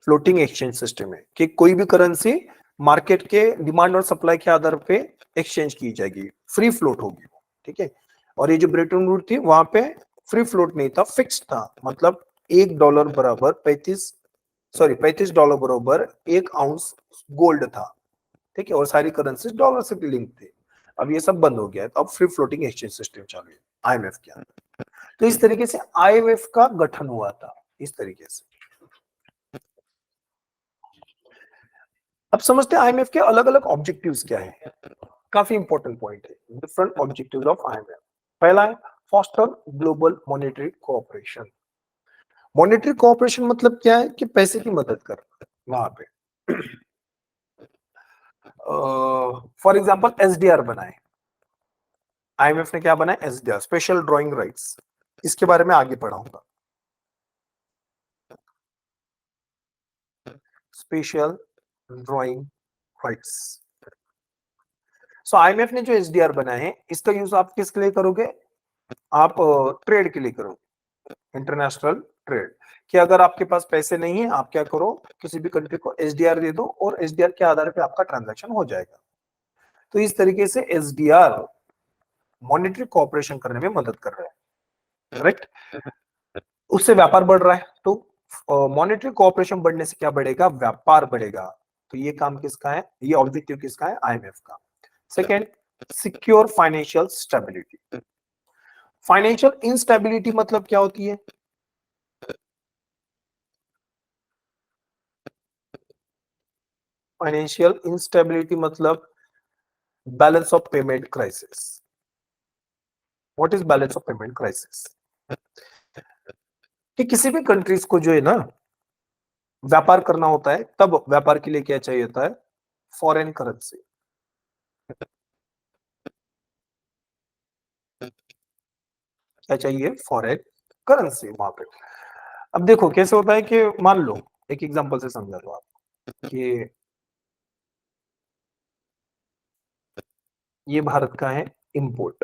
फ्लोटिंग एक्सचेंज सिस्टम है कि कोई भी करेंसी मार्केट के डिमांड और सप्लाई के आधार पे एक्सचेंज की जाएगी, फ्री फ्लोट होगी, ठीक है। और ये जो ब्रेटन वुड थी वहां पे फ्री फ्लोट नहीं था, फिक्स था। मतलब $1 बराबर 35 $35 बराबर 1 आउंस गोल्ड था, ठीक है। और सारी करेंसी डॉलर से लिंक थे। अब ये सब बंद हो गया है, तो अब फ्री फ्लोटिंग एक्सचेंज सिस्टम चालू है आईएमएफ के अंदर। तो इस तरीके से आईएमएफ का गठन हुआ था, इस तरीके से। अब समझते हैं आईएमएफ के अलग अलग ऑब्जेक्टिव्स क्या है। काफी इंपॉर्टेंट पॉइंट है, डिफरेंट ऑब्जेक्टिव्स ऑफ आईएमएफ। पहला है foster global monetary cooperation. Monetary cooperation मतलब क्या है कि पैसे की मदद कर वहां पे। फॉर एग्जांपल एसडीआर बनाए, आईएमएफ ने क्या बनाया, एसडीआर, स्पेशल ड्राइंग राइट्स। इसके बारे में आगे पढ़ाऊंगा। Special drawing rights. So IMF ने जो एसडीआर बनाए हैं, इसका यूज आप किसके लिए करोगे? आप ट्रेड के लिए करोगे, इंटरनेशनल ट्रेड। कि अगर आपके पास पैसे नहीं है, आप क्या करो, किसी भी कंट्री को एसडीआर दे दो और एसडीआर के आधार पे आपका ट्रांजैक्शन हो जाएगा। तो इस तरीके से एसडीआर मॉनेटरी कोऑपरेशन करने में मदद कर रहा है, करेक्ट। उससे व्यापार बढ़ रहा है, तो मॉनेटरी कोऑपरेशन बढ़ने से क्या बढ़ेगा? व्यापार बढ़ेगा। तो ये काम किसका है, ये ऑब्जेक्टिव किसका है? आईएमएफ का। Second, secure financial stability. Financial instability मतलब क्या होती है? फाइनेंशियल इंस्टेबिलिटी मतलब balance of payment crisis. What is balance of payment crisis? कि किसी भी कंट्रीज को जो है ना व्यापार करना होता है, तब व्यापार के लिए क्या चाहिए होता है? Foreign currency. क्या चाहिए? फॉरेन करेंसी वहां पे। अब देखो कैसे होता है कि मान लो, एक एग्जांपल से समझा दो आप कि ये भारत का है इंपोर्ट,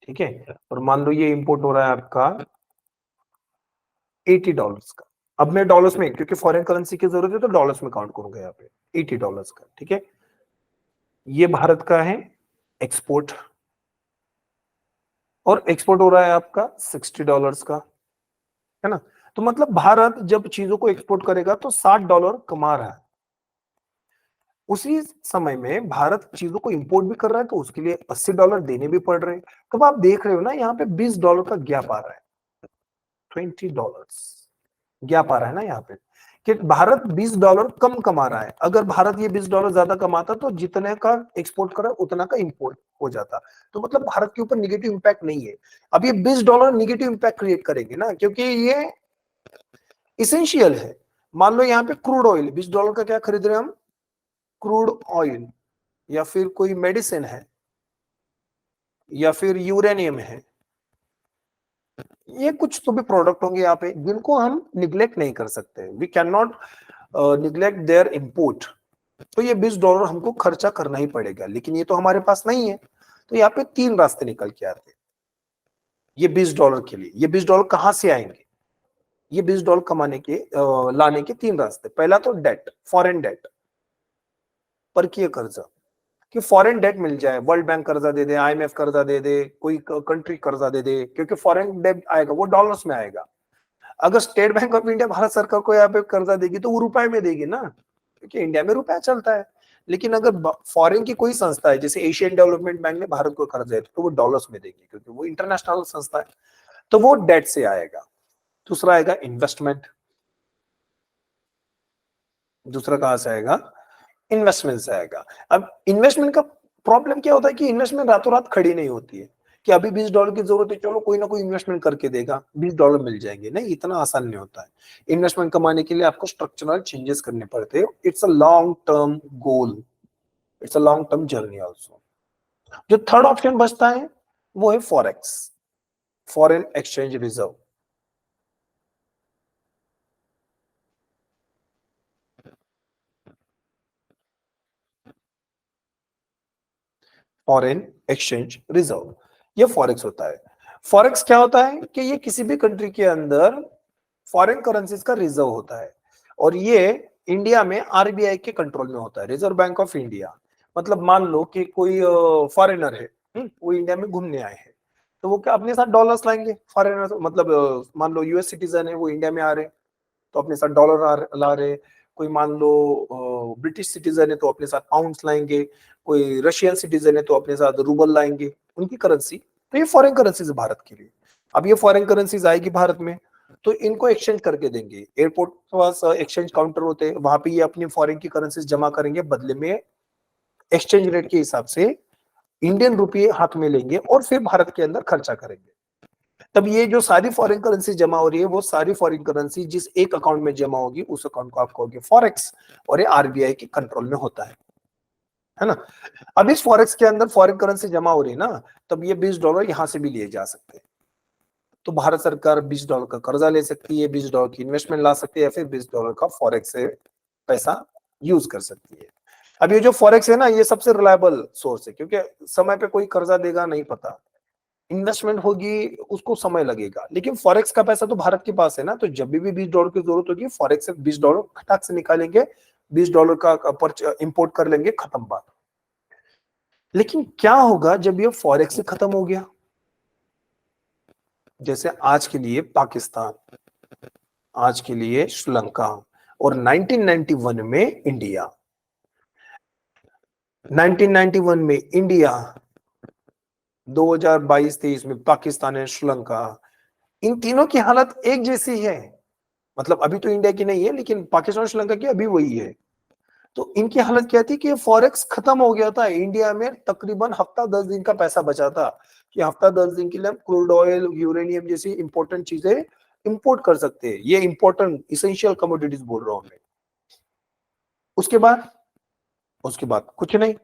ठीक है। और मान लो ये इंपोर्ट हो रहा है आपका $80 का। अब मैं डॉलर्स में, क्योंकि फॉरेन करेंसी की जरूरत है तो डॉलर्स में काउंट करूंगा यहाँ पे, $80 का, ठीक है। ये भारत का है एक्सपोर्ट, और एक्सपोर्ट हो रहा है आपका $60 का, है ना। तो मतलब भारत जब चीजों को एक्सपोर्ट करेगा तो $60 कमा रहा है। उसी समय में भारत चीजों को इंपोर्ट भी कर रहा है तो उसके लिए $80 देने भी पड़ रहे हैं। तब आप देख रहे हो ना, यहाँ पे $20 का गैप आ रहा है, $20 गैप आ रहा है ना यहाँ पे, कि भारत $20 कम कमा रहा है। अगर भारत ये $20 ज्यादा कमाता तो जितने का एक्सपोर्ट कर रहा है उतना का इंपोर्ट हो जाता। तो मतलब भारत के ऊपर निगेटिव इंपैक्ट नहीं है। अब ये $20 निगेटिव इंपैक्ट क्रिएट करेंगे ना, क्योंकि ये इसेंशियल है। मान लो यहाँ पे क्रूड ऑयल, $20 का क्या खरीद रहे हैं हम, क्रूड ऑयल, या फिर कोई मेडिसिन है, या फिर यूरेनियम है, ये कुछ तो भी प्रोडक्ट होंगे यहाँ पे जिनको हम निग्लेक्ट नहीं कर सकते, we can not neglect their import. तो ये $20 हमको खर्चा करना ही पड़ेगा, लेकिन ये तो हमारे पास नहीं है। तो यहाँ पे 3 रास्ते निकल के आते हैं ये $20 के लिए। ये $20 कहां से आएंगे? ये $20 कमाने के लाने के 3 रास्ते। पहला तो डेट, फॉरेन डेट, परकीय कर्जा, कि फॉरेन डेट मिल जाए, वर्ल्ड बैंक कर्जा दे दे, IMF कर्जा दे दे, कोई कंट्री कर्जा दे दे, क्योंकि फॉरेन डेट आएगा वो डॉलर्स में आएगा। अगर state bank of India Bharat सरकार को यहाँ पे कर्जा देगी तो वो रुपए में देगी ना, क्योंकि इंडिया में रुपया चलता है। लेकिन अगर फॉरेन की कोई संस्था है, जैसे एशियन डेवलपमेंट बैंक ने भारत को कर्जा दिया, तो वो डॉलर्स में देगी क्योंकि वो इंटरनेशनल संस्था है, तो वो डेट से आएगा। दूसरा आएगा इन्वेस्टमेंट। दूसरा कहां से आएगा? इन्वेस्टमेंट से आएगा। अब इन्वेस्टमेंट का प्रॉब्लम क्या होता है कि इन्वेस्टमेंट रातों रात खड़ी नहीं होती है कि अभी $20 की जरूरत है, चलो कोई ना कोई इन्वेस्टमेंट करके देगा, $20 मिल जाएंगे। नहीं, इतना आसान नहीं होता है। इन्वेस्टमेंट कमाने के लिए आपको स्ट्रक्चरल चेंजेस करने पड़ते हैं। It's a long term goal, it's a long term journey also. जो थर्ड ऑप्शन बचता है वो है forex, foreign exchange reserve. Foreign exchange reserve, ये फॉरेक्स होता है। फॉरेक्स क्या होता है कि ये किसी भी कंट्री के अंदर फॉरेन करेंसीज का रिजर्व होता है, और ये इंडिया में RBI के कंट्रोल में होता है, रिजर्व बैंक ऑफ इंडिया। मतलब मान लो कि कोई फॉरेनर है, वो इंडिया में घूमने आए हैं, तो वो क्या अपने साथ डॉलर्स लाएंगे? फॉरेनर मतलब मान लो US सिटीजन है, वो इंडिया में आ रहे हैं तो अपने साथ डॉलर ला रहे। कोई मान लो ब्रिटिश सिटीजन है तो अपने साथ पाउंड्स लाएंगे, कोई रशियन सिटीजन है तो अपने साथ रूबल लाएंगे, उनकी करेंसी। तो ये फॉरेन करेंसीज है भारत के लिए। अब ये फॉरेन करेंसीज आएगी भारत में तो इनको एक्सचेंज करके देंगे। एयरपोर्ट के पास एक्सचेंज काउंटर होते हैं, वहां पे ये अपनी फॉरेन की करेंसीज जमा करेंगे, बदले में एक्सचेंज रेट के हिसाब से इंडियन रुपये हाथ में लेंगे और फिर भारत के अंदर खर्चा करेंगे। तब ये जो सारी फॉरेन करेंसी जमा हो रही है, वो सारी फॉरेन करेंसी जिस एक अकाउंट में जमा होगी, उस अकाउंट को आप कहोगे फॉरेक्स, और ये RBI के कंट्रोल में होता है ना। अब इस फॉरेक्स के अंदर फॉरेन करेंसी जमा हो रही है ना, तब ये $20 यहां से भी लिए जा सकते हैं। तो भारत सरकार $20 का कर्जा ले सकती है, $20 की इन्वेस्टमेंट ला सकती है, या फिर $20 का फॉरेक्स से पैसा यूज कर सकती है। अब ये जो फॉरेक्स है ना, ये सबसे रिलायबल सोर्स है, क्योंकि समय पे कोई कर्जा देगा नहीं पता, इन्वेस्टमेंट होगी उसको समय लगेगा, लेकिन फॉरेक्स का पैसा तो भारत के पास है ना, तो जब भी $20 की जरूरत होगी फॉरेक्स से $20 खटाक से निकालेंगे, $20 का इंपोर्ट कर लेंगे, खत्म बात। लेकिन क्या होगा जब ये फॉरेक्स से खत्म हो गया? जैसे आज के लिए पाकिस्तान, आज के लिए श्रीलंका, और 1991 में इंडिया, 1991 में इंडिया, 2022-23 में पाकिस्तान और श्रीलंका, इन तीनों की हालत एक जैसी है। मतलब अभी तो इंडिया की नहीं है, लेकिन पाकिस्तान और श्रीलंका की अभी वही है। तो इनकी हालत क्या थी कि फॉरेक्स खत्म हो गया था, इंडिया में तकरीबन हफ्ता 10 दिन का पैसा बचा था कि हफ्ता 10 दिन के लिए हम क्रूड ऑयल, यूरेनियम जैसी इंपॉर्टेंट चीजें इंपोर्ट कर सकते हैं। ये इंपॉर्टेंट इसेंशियल कमोडिटीज बोल रहा हूं मैं। उसके बाद, उसके बाद कुछ नहीं।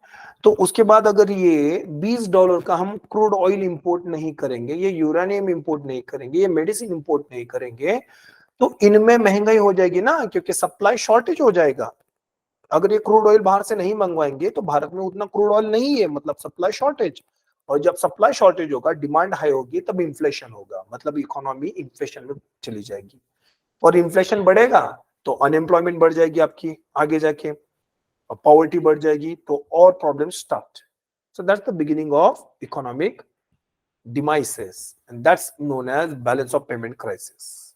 तो उसके बाद अगर ये $20 का हम क्रूड ऑयल इंपोर्ट नहीं करेंगे, ये यूरेनियम इंपोर्ट नहीं करेंगे, ये मेडिसिन इंपोर्ट नहीं करेंगे, तो इनमें महंगाई हो जाएगी ना, क्योंकि सप्लाई शॉर्टेज हो जाएगा। अगर ये क्रूड ऑयल बाहर से नहीं मंगवाएंगे तो भारत में उतना क्रूड ऑयल नहीं है, मतलब सप्लाई शॉर्टेज। और जब सप्लाई शॉर्टेज होगा, डिमांड हाई होगी, तब इन्फ्लेशन होगा, मतलब इकोनॉमी इन्फ्लेशन में चली जाएगी। और इन्फ्लेशन बढ़ेगा तो अनएम्प्लॉयमेंट बढ़ जाएगी आपकी आगे जाके, और पॉवर्टी बढ़ जाएगी, तो और problem start. So that's the beginning of economic demises, and that's known as balance of payment crisis,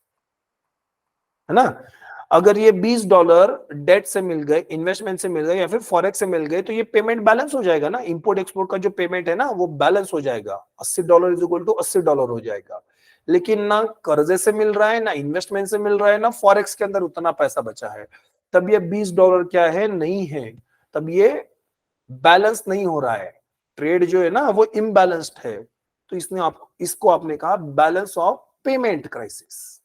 है ना। अगर ये $20 डेट से मिल गए, इन्वेस्टमेंट से मिल गए, या फिर फॉरेक्स से मिल गए, तो ये पेमेंट बैलेंस हो जाएगा ना, इंपोर्ट एक्सपोर्ट का जो पेमेंट है ना, वो बैलेंस हो जाएगा। $80 इज इक्वल टू $80 हो जाएगा। लेकिन ना कर्जे से मिल रहा है, ना इन्वेस्टमेंट से मिल रहा है, ना फॉरेक्स के अंदर उतना पैसा बचा है, तब ये $20 क्या है? नहीं है। तब ये बैलेंस नहीं हो रहा है, ट्रेड जो है ना वो इम्बैलेंस्ड है। तो इसने आप इसको आपने कहा balance of payment crisis.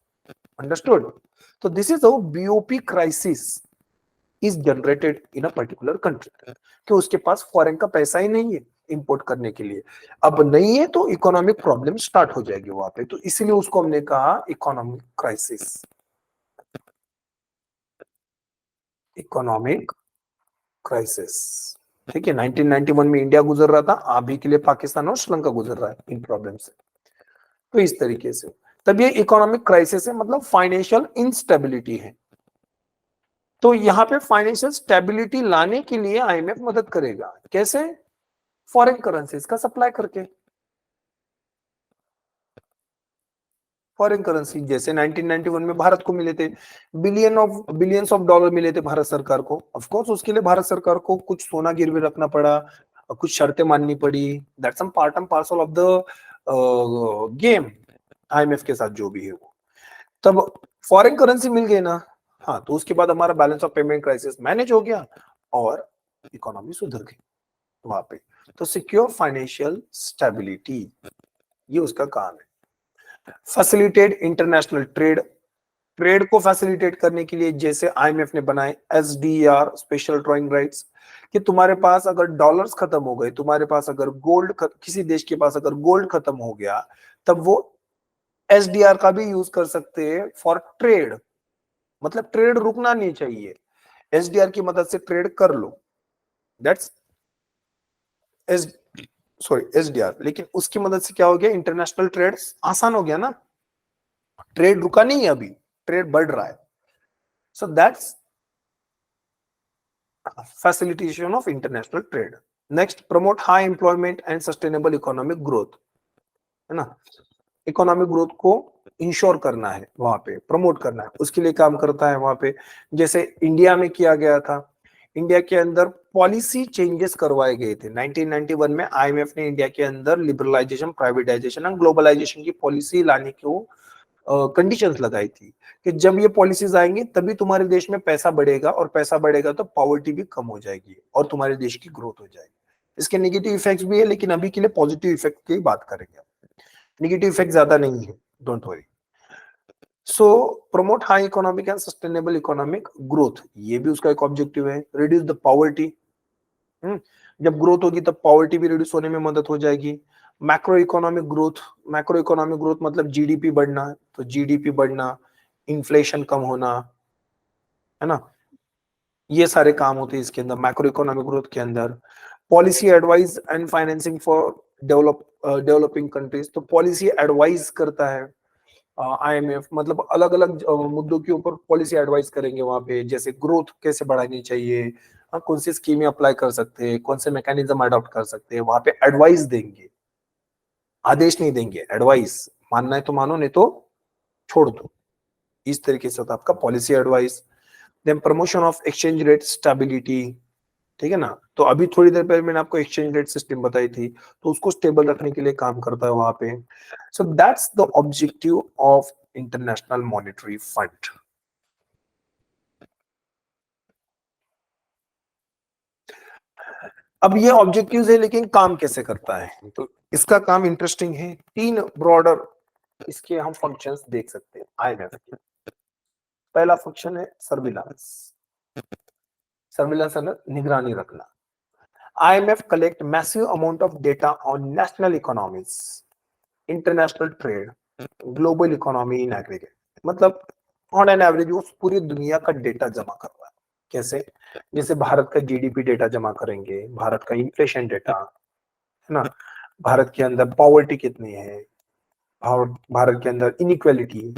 Understood? तो this is how BOP crisis is generated in a particular country, कि उसके पास फॉरेन का पैसा ही नहीं है इंपोर्ट करने के लिए। अब नहीं है तो इकोनॉमिक प्रॉब्लम स्टार्ट हो जाएगी वहां पे, तो इसीलिए उसको हमने कहा इकोनॉमिक क्राइसिस। इकोनॉमिक क्राइसिस, ठीक है। 1991 में इंडिया गुजर रहा था, अभी के लिए पाकिस्तान और श्रीलंका गुजर रहा है इन प्रॉब्लम से। तो इस तरीके से तब ये इकोनॉमिक क्राइसिस है, मतलब फाइनेंशियल इंस्टेबिलिटी है। तो यहाँ पे फाइनेंशियल स्टेबिलिटी लाने के लिए आईएमएफ मदद करेगा, कैसे? फॉरेन करेंसीज का सप्लाई करके। फॉरेन करेंसी जैसे 1991 में भारत को मिले थे, बिलियंस ऑफ डॉलर मिले थे भारत सरकार को। ऑफ कोर्स उसके लिए भारत सरकार को कुछ सोना गिरवी रखना पड़ा, कुछ शर्तें माननी पड़ी। That's some part and parcel of the game IMF के साथ जो भी है वो। तब फॉरेन करेंसी मिल गई ना, हाँ, तो उसके बाद हमारा balance of payment crisis manage हो गया और इकोनॉमी सुधर गई वहां पे। तो सिक्योर फाइनेंशियल स्टेबिलिटी, ये उसका काम है। फैसिलिटेट इंटरनेशनल ट्रेड, ट्रेड को फैसिलिटेट करने के लिए जैसे आईएमएफ ने बनाए एसडीआर, स्पेशल ड्रॉइंग राइट्स, कि तुम्हारे पास अगर डॉलर्स खत्म हो गए, तुम्हारे पास अगर गोल्ड, किसी देश के पास अगर गोल्ड खत्म हो गया, तब वो एसडीआर का भी यूज कर सकते हैं फॉर ट्रेड। मतलब ट्रेड रुकना नहीं चाहिए, एसडीआर की मदद से ट्रेड कर लो। That's S sorry SDR. लेकिन उसकी मदद से क्या हो गया, इंटरनेशनल ट्रेड आसान हो गया ना, ट्रेड रुका नहीं है अभी, ट्रेड बढ़ रहा है। So that's facilitation of international trade. Next, promote high employment and sustainable economic growth, है ना। इकोनॉमिक ग्रोथ को इंश्योर करना है वहां पे, प्रमोट करना है, उसके लिए काम करता है वहां पे। जैसे इंडिया में किया गया था, इंडिया के अंदर पॉलिसी चेंजेस करवाए गए थे 1991 में। आईएमएफ ने इंडिया के अंदर लिबरलाइजेशन, प्राइवेटाइजेशन एंड ग्लोबलाइजेशन की पॉलिसी लाने को कंडीशंस लगाई थी, कि जब ये पॉलिसीज आएंगी तभी तुम्हारे देश में पैसा बढ़ेगा, और पैसा बढ़ेगा तो पॉवर्टी भी कम हो जाएगी और तुम्हारे देश की ग्रोथ हो जाएगी। इसके नेगेटिव इफेक्ट्स भी है, लेकिन अभी के लिए पॉजिटिव इफेक्ट की बात करेंगे। नेगेटिव इफेक्ट ज्यादा नहीं है, don't worry. So promote high economic and sustainable economic growth, ये भी उसका एक ऑब्जेक्टिव है। रिड्यूस द पॉवर्टी, जब ग्रोथ होगी तब पॉवर्टी भी रिड्यूस होने में मदद हो जाएगी। Macro economic growth, macro economic growth मतलब जीडीपी बढ़ना, तो जीडीपी बढ़ना, इन्फ्लेशन कम होना, है ना, ये सारे काम होते हैं इसके अंदर मैक्रो इकोनॉमिक ग्रोथ के अंदर। Policy advice and financing for developing countries, तो पॉलिसी एडवाइस करता है आईएमएफ, मतलब अलग अलग मुद्दों के ऊपर पॉलिसी एडवाइस करेंगे वहां पे, जैसे ग्रोथ कैसे बढ़ानी चाहिए, कौन सी स्कीमें अप्लाई कर सकते हैं, कौन से मैकेनिज्म अडॉप्ट कर सकते हैं, वहां पे एडवाइस देंगे, आदेश नहीं देंगे, एडवाइस। मानना है तो मानो, नहीं तो छोड़ दो, इस तरीके से होता है आपका policy advice. Then promotion of exchange rate stability, ठीक है ना। तो अभी थोड़ी देर पहले मैंने आपको एक्सचेंज रेट सिस्टम बताई थी, तो उसको स्टेबल रखने के लिए काम करता है वहां पे। सो that's the objective of international monetary fund. अब ये ऑब्जेक्टिव्स है, लेकिन काम कैसे करता है, तो इसका काम इंटरेस्टिंग है। तीन ब्रॉडर इसके हम फंक्शंस देख सकते हैं आईएमएफ के। पहला फंक्शन है सर्विलांस, सर्विलांस निगरानी रखना। IMF collect massive amount of data on national economies, international trade, global economy in aggregate। मतलब ऑन एन एवरेज वो पूरी दुनिया का डेटा जमा कर रहा है। कैसे? जैसे भारत का जीडीपी डेटा जमा करेंगे, भारत का इन्फ्लेशन डेटा, है ना, भारत के अंदर पॉवर्टी कितनी है, भारत के अंदर इनइक्वालिटी,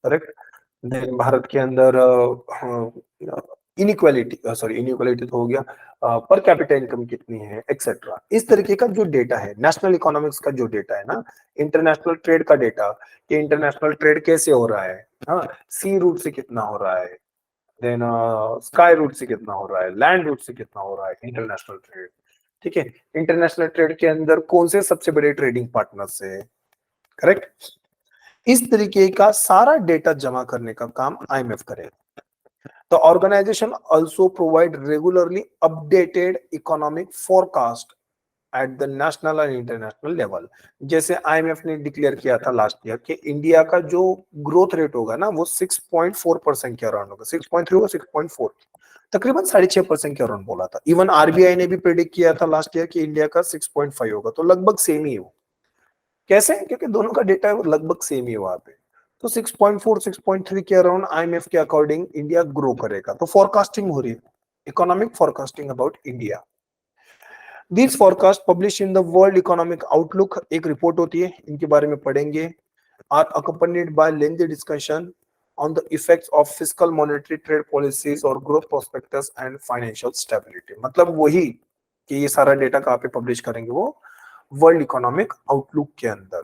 करेक्ट। देन भारत के अंदर इनइक्वालिटी, सॉरी इनइक्वालिटी तो हो गया, पर कैपिटा इनकम कितनी है, एक्सेट्रा। इस तरीके का जो डेटा है, नेशनल इकोनॉमिक्स का जो डेटा है ना, इंटरनेशनल ट्रेड का डेटा, कि इंटरनेशनल ट्रेड कैसे हो रहा है, हाँ, सी रूट से कितना हो रहा है, देन स्काई रूट से कितना हो रहा है, लैंड रूट से कितना हो रहा है इंटरनेशनल ट्रेड, ठीक है। इंटरनेशनल ट्रेड के अंदर कौन से सबसे बड़े ट्रेडिंग पार्टनर्स है, करेक्ट। इस तरीके का सारा डेटा जमा करने का काम आईएमएफ करेगा। The organization also provide regularly updated economic forecast at the national और इंटरनेशनल लेवल। जैसे आईएमएफ ने डिक्लेयर किया था लास्ट ईयर कि इंडिया का जो ग्रोथ रेट होगा ना वो 6.4% के अराउंड होगा, 6.3 होगा, 6.4, तकरीबन 6.5% के अराउंड बोला था। इवन आरबीआई ने भी प्रेडिक्ट किया था लास्ट ईयर कि इंडिया का 6.5 होगा, तो लगभग सेम ही हो। कैसे? क्योंकि दोनों का डेटा लगभग सेम ही है वहां पे। तो 6.4 6.3 के अराउंड आईएमएफ के अकॉर्डिंग इंडिया ग्रो करेगा। तो फोरकास्टिंग हो रही है, economic forecasting about India. This forecast publish in the World Economic Outlook, एक रिपोर्ट होती है, इनके बारे में पढ़ेंगे। Are accompanied by lengthy discussion on the effects of fiscal monetary trade policies और growth prospectus and financial stability। मतलब वही कि ये सारा डेटा कहाँ पे पब्लिश करेंगे, वो वर्ल्ड इकोनॉमिक आउटलुक के अंदर।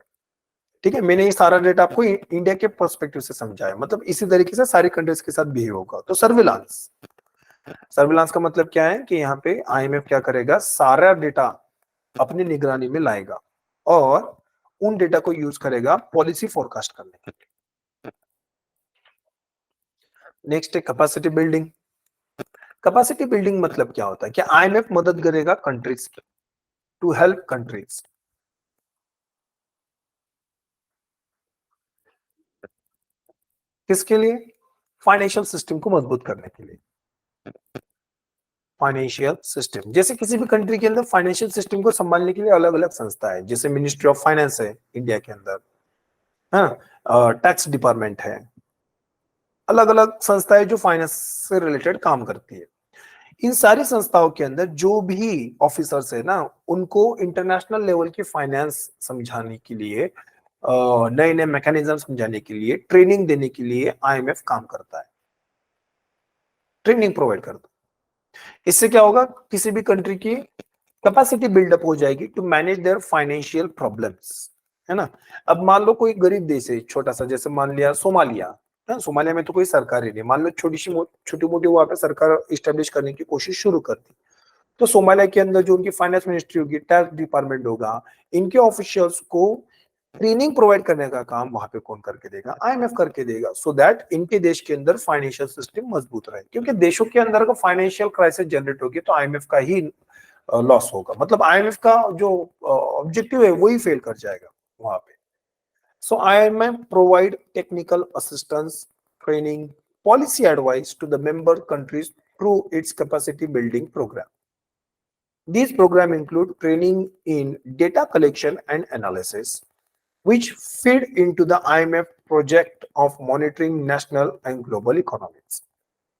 ठीक है, मैंने ये सारा डेटा आपको इंडिया के पर्सपेक्टिव से समझाया, मतलब इसी तरीके से सारी कंट्रीज के साथ भी होगा। तो सर्विलांस, सर्विलांस का मतलब क्या है कि यहाँ पे आईएमएफ क्या करेगा, सारा डेटा अपनी निगरानी में लाएगा और उन डेटा को यूज करेगा पॉलिसी फोरकास्ट करने के लिए। नेक्स्ट है कैपेसिटी बिल्डिंग। कैपेसिटी बिल्डिंग मतलब क्या होता है कि आईएमएफ मदद करेगा कंट्रीज की, टू हेल्प कंट्रीज। किसके लिए? फाइनेंशियल सिस्टम को मजबूत करने के लिए। फाइनेंशियल सिस्टम, जैसे किसी भी कंट्री के अंदर फाइनेंशियल सिस्टम को संभालने के लिए अलग अलग संस्था है, जैसे मिनिस्ट्री ऑफ फाइनेंस है इंडिया के अंदर, हाँ, टैक्स डिपार्टमेंट है, अलग अलग संस्थाएं जो फाइनेंस से रिलेटेड काम करती है। इन सारी संस्थाओं के अंदर जो भी ऑफिसर्स है ना, उनको इंटरनेशनल लेवल की फाइनेंस समझाने के लिए, नए नए मैकेनिज्म समझाने के लिए, ट्रेनिंग देने के लिए आईएमएफ काम करता है, ट्रेनिंग प्रोवाइड करता है। इससे क्या होगा, किसी भी कंट्री की कैपेसिटी बिल्डअप हो जाएगी to manage their financial problems, है ना। अब मान लो कोई गरीब देश है छोटा सा, जैसे मान लिया सोमालिया, है, सोमालिया में तो कोई सरकार ही नहीं, मान लो छोटी मोटी वहां पे सरकार इस्टेब्लिश करने की कोशिश शुरू करती, तो सोमालिया के अंदर जो उनकी फाइनेंस मिनिस्ट्री होगी, टैक्स डिपार्टमेंट होगा, इनके ऑफिशियल्स को ट्रेनिंग प्रोवाइड करने का काम वहां पे कौन करके देगा? आईएमएफ करके देगा, सो दैट इनके देश के अंदर फाइनेंशियल सिस्टम मजबूत रहे। क्योंकि देशों के अंदर अगर फाइनेंशियल क्राइसिस जनरेट होगी तो आईएमएफ का ही लॉस होगा, मतलब आईएमएफ का जो ऑब्जेक्टिव है वही फेल कर जाएगा वहां पे। So IMF provide technical assistance, training, policy advice to the member countries through its capacity building program. These programs include training in data collection and analysis, which feed into the IMF project of monitoring national and global economies.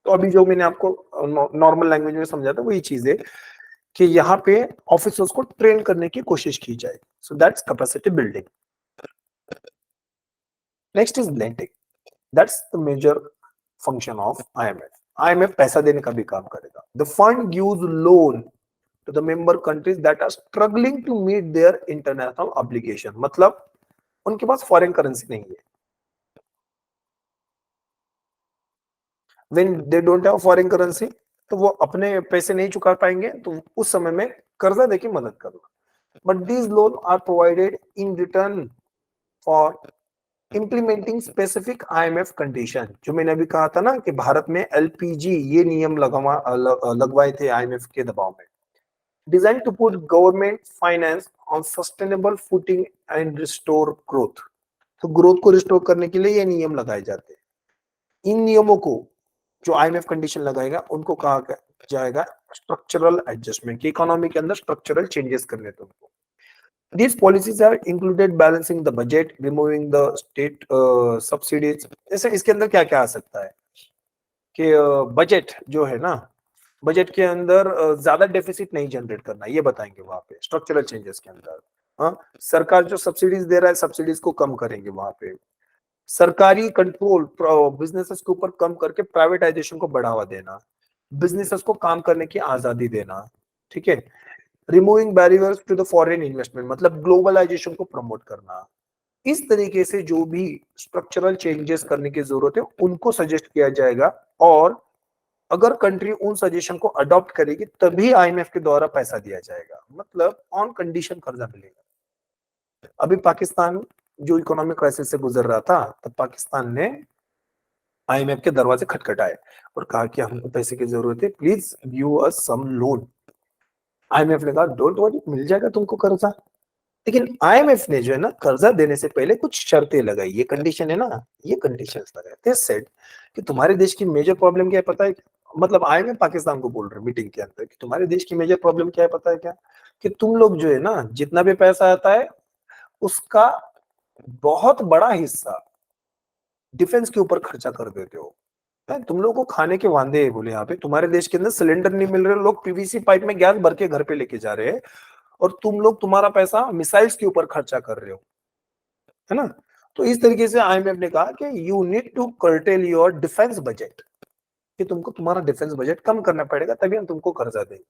तो अभी जो मैंने आपको normal language में समझा था वही चीज है कि यहाँ पे ऑफिसर्स को ट्रेन करने की कोशिश की जाए। So that's capacity building. Next is lending, that's the major function of IMF. IMF पैसा देने का भी काम करेगा। The fund gives loan to the member countries that are struggling to meet their international obligation, मतलब उनके पास फॉरेन करेंसी नहीं है। When they don't have foreign currency, तो वो अपने पैसे नहीं चुका पाएंगे, तो उस समय में कर्जा देके मदद करना। But these loans are provided in return for implementing specific IMF condition। जो मैंने अभी कहा था ना कि भारत में एलपीजी ये नियम लगवाए थे आईएमएफ के दबाव में, designed to put government finance on sustainable footing and restore growth। तो ग्रोथ को रिस्टोर करने के लिए ये नियम लगाए जाते हैं। इन नियमों को जो आईएमएफ कंडीशन लगाएगा उनको कहा जाएगा स्ट्रक्चरल एडजस्टमेंट, की इकोनॉमी के अंदर स्ट्रक्चरल चेंजेस करने थे उनको। These policies are included balancing the budget, removing the state subsidies। जैसे इसके अंदर क्या क्या आ सकता है कि बजट जो है ना, बजट के अंदर ज्यादा डेफिसिट नहीं जनरेट करना, ये बताएंगे वहां पे स्ट्रक्चरल चेंजेस के अंदर। हाँ, सरकार जो सब्सिडीज दे रहा है सब्सिडीज को कम करेंगे वहां पे। सरकारी कंट्रोल बिजनेसेस के ऊपर कम करके प्राइवेटाइजेशन को बढ़ावा देना, बिजनेसेस को काम करने की आजादी देना। ठीक है, removing barriers to the foreign investment, मतलब ग्लोबलाइजेशन को प्रमोट करना। इस तरीके से जो भी स्ट्रक्चरल चेंजेस करने की जरूरत है उनको सजेस्ट किया जाएगा, और अगर कंट्री उन सजेशन को अडॉप्ट करेगी तभी आईएमएफ के द्वारा पैसा दिया जाएगा, मतलब ऑन कंडीशन कर्जा मिलेगा। अभी पाकिस्तान जो इकोनॉमिक क्राइसिस से गुजर रहा था, तब पाकिस्तान ने आईएमएफ के दरवाजे खटखटाए और कहा कि हमको पैसे की जरूरत है, please give us some loan. IMF ने कहा डोंट वरी, मिल जाएगा तुमको कर्जा। लेकिन आईएमएफ ने जो है ना कर्जा देने से पहले कुछ शर्तें लगाई, ये कंडीशन है ना, ये कंडीशंस लगाए। दे सेड कि तुम्हारे देश की मेजर प्रॉब्लम क्या है पता है? मतलब आईएमएफ पाकिस्तान को बोल रहे मीटिंग के अंदर कि तुम्हारे देश की मेजर प्रॉब्लम क्या है पता है क्या? कि तुम लोग जो है ना जितना भी पैसा आता है उसका बहुत बड़ा हिस्सा डिफेंस के ऊपर खर्चा कर देते हो। तुम लोग को खाने के वांदे है बोले, यहाँ पे तुम्हारे देश के अंदर सिलेंडर नहीं मिल रहे, लोग पीवीसी पाइप में गैस भर के घर पे लेके जा रहे हैं और तुम लोग तुम्हारा पैसा मिसाइल्स के ऊपर खर्चा कर रहे हो, है ना? तो इस तरीके से आईएमएफ ने कहा कि you need to curtail your defence budget, कि तुमको तुम्हारा डिफेंस बजट कम करना पड़ेगा तभी हम तुमको कर्जा देंगे।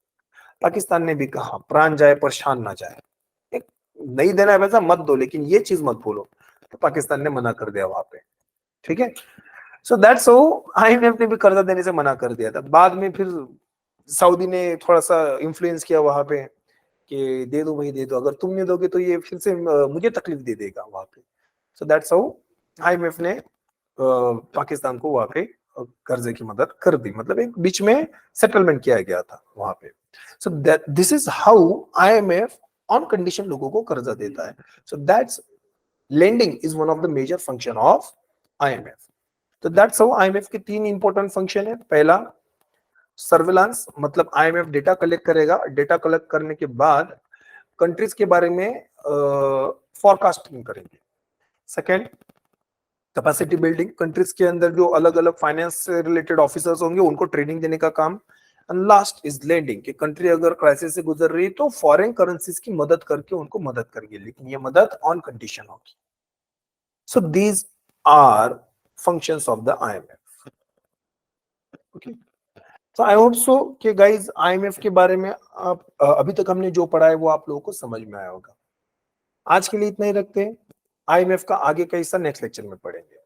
पाकिस्तान ने भी कहा प्राण जाए पर शान ना जाए, एक नहीं देना है पैसा मत दो लेकिन ये चीज मत बोलो। तो पाकिस्तान ने मना कर दिया वहां पे, ठीक है। सो दैट्स हाउ आईएमएफ ने भी कर्जा देने से मना कर दिया था। बाद में फिर सऊदी ने थोड़ा सा इन्फ्लुएंस किया वहां पे कि दे दो भाई दे दो, अगर तुम नहीं दोगे तो ये फिर से मुझे तकलीफ दे देगा वहां पे। सो दैट्स हाउ आईएमएफ ने पाकिस्तान को वहां पे कर्जे की मदद कर दी, मतलब एक बीच में सेटलमेंट किया गया था वहां पे। So that this is how IMF on condition लोगों को कर्जा देता है। So that's lending is one of the major function of IMF. तो दैट्स हाउ आईएमएफ के तीन इंपॉर्टेंट फंक्शन है। पहला सर्विलांस, मतलब आईएमएफ डेटा कलेक्ट करेगा, डेटा कलेक्ट करने के बाद कंट्रीज के बारे में फॉरकास्टिंग करेंगे। सेकेंड कैपेसिटी बिल्डिंग, कंट्रीज के अंदर जो अलग अलग फाइनेंस से रिलेटेड ऑफिसर्स होंगे उनको ट्रेनिंग देने का काम। एंड लास्ट इज लेंडिंग, कि कंट्री अगर क्राइसिस से गुजर रही है तो फॉरेन करेंसीज की मदद करके उनको मदद करेंगे, लेकिन ये मदद ऑन कंडीशन होगी। So these are functions of the IMF. Okay, तो आई होप सो कि गाइज आईएमएफ के बारे में आप अभी तक हमने जो पढ़ा है वो आप लोगों को समझ में आया होगा। आज के लिए इतना ही रखते हैं, आईएमएफ का आगे का हिस्सा नेक्स्ट लेक्चर में पढ़ेंगे।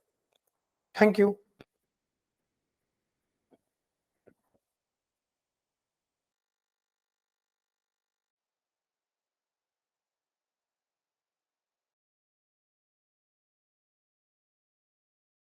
Thank you.